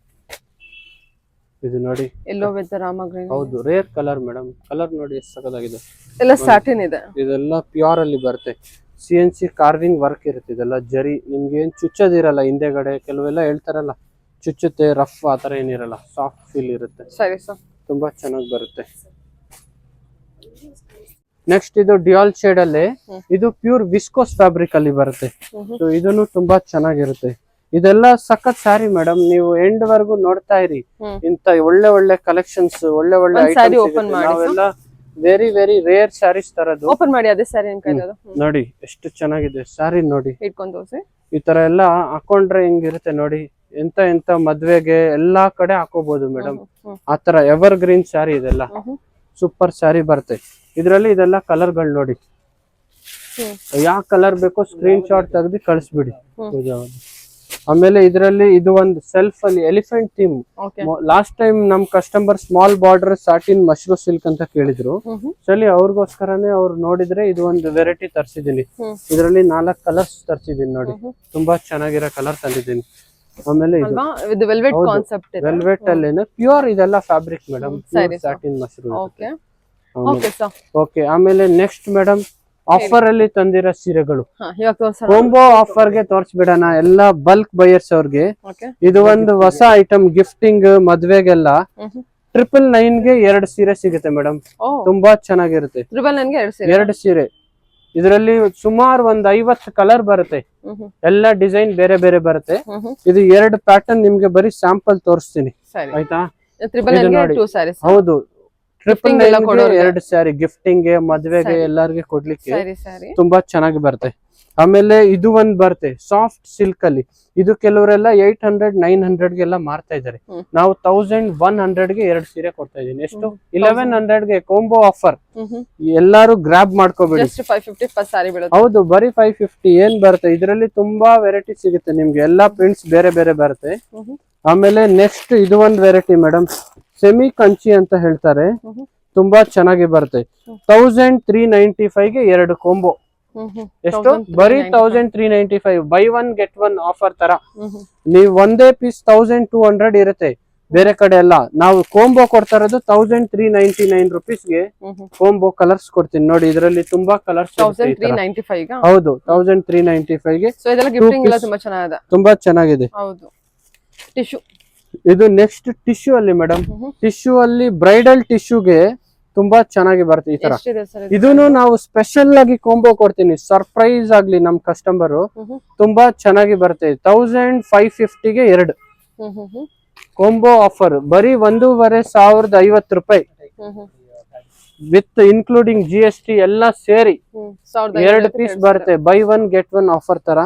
ಇದು ನೋಡಿ, ಎಲ್ಲೋ ವಿತ್ ರಾಮ ಗ್ರೀನ್. ಹೌದು, ರೇರ್ ಕಲರ್ ಮೇಡಮ್. ಕಲರ್ ನೋಡಿ ಎಷ್ಟು ಸಖತ್ತಾಗಿದೆ. ಎಲ್ಲ ಸ್ಯಾಟಿನ್ ಇದೆ. ಇದೆಲ್ಲ ಪ್ಯೂರ್ ಅಲ್ಲಿ ಬರುತ್ತೆ. CNC ಕಾರ್ವಿಂಗ್ ವರ್ಕ್ ಇರುತ್ತೆ. ಇದೆಲ್ಲ ಜರಿ, ನಿಮ್ಗೆ ಏನ್ ಚುಚ್ಚೋದಿರಲ್ಲ ಹಿಂದೆಗಡೆ. ಕೆಲವೆಲ್ಲ ಹೇಳ್ತಾರಲ್ಲ ಚುಚ್ಚುತ್ತೆ, ರಫ್ ಆ ತರ ಏನಿರಲ್ಲ. ಸಾಫ್ಟ್ ಫೀಲ್ ಇರುತ್ತೆ. ಸರಿ ಸರ್, ತುಂಬಾ ಚೆನ್ನಾಗಿ ಬರುತ್ತೆ. ನೆಕ್ಸ್ಟ್ ಇದು ಡ್ಯುಯಲ್ ಶೇಡ್ ಅಲ್ಲಿ, ಇದು ಪ್ಯೂರ್ ವಿಸ್ಕೋಸ್ ಫ್ಯಾಬ್ರಿಕ್ ಅಲ್ಲಿ ಬರುತ್ತೆ. ಸೊ ಇದನ್ನು ತುಂಬಾ ಚೆನ್ನಾಗಿರುತ್ತೆ. ಇದೆಲ್ಲ ಸಖತ್ ಸ್ಯಾರಿ ಮೇಡಮ್. ನೀವು ಎಂಡ್ ವರ್ಗು ನೋಡ್ತಾ ಇರಿ. ಇಂತ ಒಳ್ಳೆ ಕಲೆಕ್ಷನ್ಸ್, ಒಳ್ಳೆ ಐಟಮ್ಸ್. ನಾವೆಲ್ಲ ವೆರಿ ರೇರ್ ಸ್ಯಾರೀಸ್ ತರದು. ಓಪನ್ ಮಾಡಿ ಅದೇ ಸ್ಯಾರಿ ನಿಮ್ ಕೈಲಿ ನೋಡಿ, ಎಷ್ಟು ಚೆನ್ನಾಗಿದೆ ಸ್ಯಾರಿ ನೋಡಿ. ಇಟ್ಕೊಂಡು ತೋರಿಸಿ. ಈ ತರ ಎಲ್ಲ ಹಾಕೊಂಡ್ರೆ ಹಿಂಗಿರುತ್ತೆ ನೋಡಿ. ಎಂತ ಮದ್ವೆಗೆ ಎಲ್ಲಾ ಕಡೆ ಹಾಕೋಬಹುದು ಮೇಡಮ್. ಆತರ ಎವರ್ ಗ್ರೀನ್ ಸ್ಯಾರಿ ಇದೆಲ್ಲ. ಸೂಪರ್ ಸ್ಯಾರಿ ಬರುತ್ತೆ. ಇದ್ರಲ್ಲಿ ಇದೆಲ್ಲ ಕಲರ್ ಗಳು ನೋಡಿ. ಯಾವ ಕಲರ್ ಬೇಕೋ ಸ್ಕ್ರೀನ್ ಶಾಟ್ ತೆಗೆದು ಕಳಿಸ್ಬಿಡಿ. ಆಮೇಲೆ ಇದರಲ್ಲಿ ಇದು ಒಂದು ಸೆಲ್ಫ್ ಅಲ್ಲಿ ಎಲಿಫೆಂಟ್ ಥೀಮ್. ಲಾಸ್ಟ್ ಟೈಮ್ ನಮ್ customer small border satin mashru silk ಅಂತ ಕೇಳಿದ್ರು. ಸರಿ, ಅವ್ರಿಗೋಸ್ಕರನೇ ಅವ್ರು ನೋಡಿದ್ರೆ ಇದು ಒಂದು ವೆರೈಟಿ ತರಿಸಿದೀನಿ. ಇದರಲ್ಲಿ 4 ಕಲರ್ಸ್ ತರಿಸಿದೀನಿ ನೋಡಿ. ತುಂಬಾ ಚೆನ್ನಾಗಿರೋ ಕಲರ್ ತಂದಿದ್ದೀನಿ. ಆಮೇಲೆ ಇದು ವೆಲ್ವೆಟ್ ಅಲ್ಲೇನೆ ಪ್ಯೂರ್ ಇದೆಲ್ಲ ಫ್ಯಾಬ್ರಿಕ್ ಮೇಡಮ್. ಸಾಟಿನ್ ಮಶ್ರೂ. ಓಕೆ, ಆಮೇಲೆ ನೆಕ್ಸ್ಟ್ ಮೇಡಮ್ ಆಫರ್ ಅಲ್ಲಿ ತಂದಿರೋ ಸೀರೆಗಳು. ಕಾಂಬೋ ಆಫರ್ ಗೆ ತೋರ್ಸ್ಬಿಡೋಣ. ಎಲ್ಲ ಬಲ್ಕ್ ಬಯರ್ಸ್ ಅವ್ರಿಗೆ ಇದು ಒಂದು ಹೊಸ ಐಟಮ್. ಗಿಫ್ಟಿಂಗ್ ಮದ್ವೆಗೆಲ್ಲ 999 ಗೆ 2 ಸೀರೆ ಸಿಗುತ್ತೆ ಮೇಡಮ್. ತುಂಬಾ ಚೆನ್ನಾಗಿರುತ್ತೆ. 999 ಗೆ 2 ಸೀರೆ. 2 ಸೀರೆ. ಇದರಲ್ಲಿ ಸುಮಾರು ಒಂದ್ 50 ಕಲರ್ ಬರುತ್ತೆ. ಎಲ್ಲ ಡಿಸೈನ್ ಬೇರೆ ಬೇರೆ ಬರುತ್ತೆ. ಇದು 2 ಪ್ಯಾಟರ್ನ್ ನಿಮ್ಗೆ ಬರೀ ಸ್ಯಾಂಪಲ್ ತೋರಿಸ್ತೀನಿ, ಆಯ್ತಾ? 999 ಗೆ 2 ಸ್ಯಾರೀಸ್. ಹೌದು, 999 ಗೆ 2 ಸ್ಯಾರಿ ಗಿಫ್ಟಿಂಗ್ ಗೆ, ಮದ್ವೆಗೆ ಎಲ್ಲಾರ್ಗೆ ಕೊಡ್ಲಿಕ್ಕೆ ತುಂಬಾ ಚೆನ್ನಾಗಿ ಬರುತ್ತೆ. ಆಮೇಲೆ ಇದು ಒಂದ್ ಬರುತ್ತೆ ಸಾಫ್ಟ್ ಸಿಲ್ಕ್ ಅಲ್ಲಿ. ಇದು ಕೆಲವರೆಲ್ಲ 800 900 ಗೆಲ್ಲ ಮಾರ್ತಾ ಇದಾರೆ. ನಾವು 1100 ಗೆ 2 ಸೀರೆ ಕೊಡ್ತಾ ಇದೀನಿ. ಎಷ್ಟು? 1100 ಗೆ ಕಾಂಬೋ ಆಫರ್. ಎಲ್ಲಾರು ಗ್ರಾಬ್ ಮಾಡ್ಕೋಬೇಡಿ. 550 per ಸ್ಯಾರಿ ಬೀಳುತ್ತೆ. ಹೌದು, ಬರೀ 550 ಏನ್ ಬರುತ್ತೆ. ಇದರಲ್ಲಿ ತುಂಬಾ ವೆರೈಟಿ ಸಿಗುತ್ತೆ ನಿಮ್ಗೆ. ಎಲ್ಲಾ ಪ್ರಿಂಟ್ಸ್ ಬೇರೆ ಬೇರೆ ಬರುತ್ತೆ. ಆಮೇಲೆ ನೆಕ್ಸ್ಟ್ ಇದು ಒಂದ್ ವೆರೈಟಿ ಮೇಡಮ್, ಸೆಮಿ ಕಂಚಿ ಅಂತ ಹೇಳ್ತಾರೆ. ತುಂಬಾ ಚೆನ್ನಾಗಿ ಬರುತ್ತೆ. 1395 ಗೆ 2 ಕಾಂಬೋ. ಎಷ್ಟು? ಬರೀ 1395. ಬೈ 1 get 1 ಆಫರ್ ತರ. ನೀವು ಒಂದೇ ಪೀಸ್ 1200 ಇರುತ್ತೆ ಬೇರೆ ಕಡೆ ಎಲ್ಲ. ನಾವು ಕೋಂಬೋ ಕೊಡ್ತಾ ಇರೋದು 1399 ರುಪೀಸ್ಗೆ ಕೋಂಬೋ ಕಲರ್ಸ್ ಕೊಡ್ತೀನಿ ನೋಡಿ. ಇದರಲ್ಲಿ ತುಂಬಾ ಕಲರ್ಸ್. 1395. ಹೌದು, 1395 ಗೆ. ಸೊ ಇದೆಲ್ಲ ಗಿಫ್ಟಿಂಗ್ ಎಲ್ಲ ತುಂಬಾ ಚೆನ್ನಾಗಿದೆ. ತುಂಬಾ ಚೆನ್ನಾಗಿದೆ. ಹೌದು. ಟಿಶ್ಯೂ. ಇದು ನೆಕ್ಸ್ಟ್ ಟಿಶ್ಯೂ ಅಲ್ಲಿ ಮೇಡಮ್. ಟಿಶ್ಯೂ ಅಲ್ಲಿ ಬ್ರೈಡಲ್ ಟಿಶ್ಯೂಗೆ ತುಂಬಾ ಚೆನ್ನಾಗಿ ಬರುತ್ತೆ ಈ ತರ. ಇದನ್ನು ನಾವು ಸ್ಪೆಷಲ್ ಆಗಿ ಕಾಂಬೋ ಕೊಡ್ತೀನಿ, ಸರ್ಪ್ರೈಸ್ ಆಗ್ಲಿ ನಮ್ ಕಸ್ಟಮರ್. ತುಂಬಾ ಚೆನ್ನಾಗಿ ಬರುತ್ತೆ. 1550 ಗೆ 2 ಕಾಂಬೋ ಆಫರ್. ಬರೀ 1550 ರೂಪಾಯಿ ವಿತ್ ಇನ್ಕ್ಲೂಡಿಂಗ್ GST ಎಲ್ಲ ಸೇರಿ 2 ಪೀಸ್ ಬರುತ್ತೆ. ಬೈ 1 get 1 ಆಫರ್ ತರ.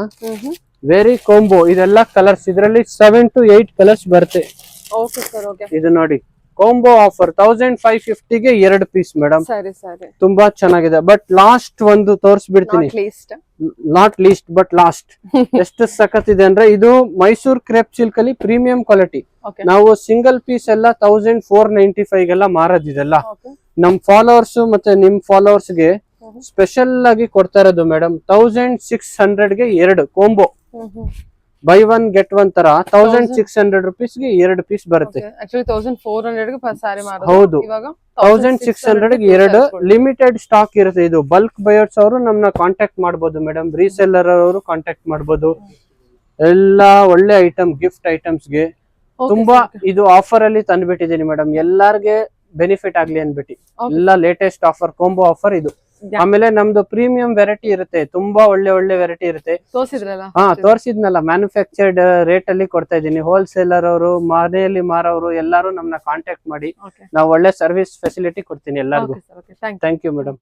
Very combo. ಇದೆಲ್ಲ ಕಲರ್ಸ್. ಇದರಲ್ಲಿ 7 to 8 ಕಲರ್ಸ್ ಬರುತ್ತೆ. ಇದು ನೋಡಿ ಕಾಂಬೋ ಆಫರ್ 1550 ಗೆ 2 ಪೀಸ್ ಮೇಡಮ್. ತುಂಬಾ ಚೆನ್ನಾಗಿದೆ. ಬಟ್ ಲಾಸ್ಟ್ ಒಂದು ತೋರಿಸ್ಬಿಡ್ತೀನಿ. Not least but last. ಎಷ್ಟು ಸಖತ್ ಇದೆ ಅಂದ್ರೆ, ಇದು ಮೈಸೂರ್ ಕ್ರೇಪ್ ಸಿಲ್ಕ್ ಅಲ್ಲಿ ಪ್ರೀಮಿಯಂ ಕ್ವಾಲಿಟಿ. ನಾವು ಸಿಂಗಲ್ ಪೀಸ್ ಎಲ್ಲ 1495 ಗೆಲ್ಲ ಮಾರೋದಿದೆಲ್ಲ. ನಮ್ ಫಾಲೋವರ್ಸ್ ಮತ್ತೆ ನಿಮ್ ಫಾಲೋವರ್ಸ್ ಗೆ ಸ್ಪೆಷಲ್ ಆಗಿ ಕೊಡ್ತಾ ಇರೋದು ಮೇಡಮ್. 1600 ಗೆ 2 ಕಾಂಬೋ. ಬೈ 1 get 1 ತರ 1600 ರುಪೀಸ್ಗೆ 2 ಪೀಸ್ ಬರುತ್ತೆ. ಆಕ್ಚುಲಿ 1400 ಗೆ per ಸ್ಯಾರಿ ಮಾರೋದು. ಹೌದು, 1600 ಗೆ 2 ಲಿಮಿಟೆಡ್ ಸ್ಟಾಕ್ ಇರುತ್ತೆ. ಇದು ಬಲ್ಕ್ ಬಯರ್ಸ್ ಅವರು ನಮ್ಮನ್ನ ಕಾಂಟ್ಯಾಕ್ಟ್ ಮಾಡಬಹುದು ಮೇಡಮ್. ರೀಸೆಲ್ಲರ್ ಅವರು ಕಾಂಟ್ಯಾಕ್ಟ್ ಮಾಡಬಹುದು. ಎಲ್ಲ ಒಳ್ಳೆ ಐಟಮ್, ಗಿಫ್ಟ್ ಐಟಮ್ಸ್ ಗೆ ತುಂಬಾ ಇದು ಆಫರ್ ಅಲ್ಲಿ ತಂದ್ಬಿಟ್ಟಿದ್ದೀನಿ ಮೇಡಮ್. ಎಲ್ಲಾರ್ಗೆ ಬೆನಿಫಿಟ್ ಆಗ್ಲಿ ಅನ್ಬಿಟ್ಟು ಎಲ್ಲ ಲೇಟೆಸ್ಟ್ ಆಫರ್, ಕಾಂಬೋ ಆಫರ್ ಇದು. ಆಮೇಲೆ ನಮ್ದು ಪ್ರೀಮಿಯಂ ವೆರೈಟಿ ಇರುತ್ತೆ. ತುಂಬಾ ಒಳ್ಳೆ ಒಳ್ಳೆ ವೆರೈಟಿ ಇರುತ್ತೆ. ತೋರಿಸಿದ್ನಲ್ಲ, ಮ್ಯಾನುಫ್ಯಾಕ್ಚರ್ಡ್ ರೇಟ್ ಅಲ್ಲಿ ಕೊಡ್ತಾ ಇದೀನಿ. ಹೋಲ್ಸೇಲರ್ ಅವರು, ಮನೆಯಲ್ಲಿ ಮಾರೋರು ಎಲ್ಲಾರು ನಮ್ಮನ್ನ ಕಾಂಟ್ಯಾಕ್ಟ್ ಮಾಡಿ ನಾವು ಒಳ್ಳೆ ಸರ್ವಿಸ್ ಫೆಸಿಲಿಟಿ ಕೊಡ್ತೀನಿ ಎಲ್ಲರಿಗೂ. Thank you madam.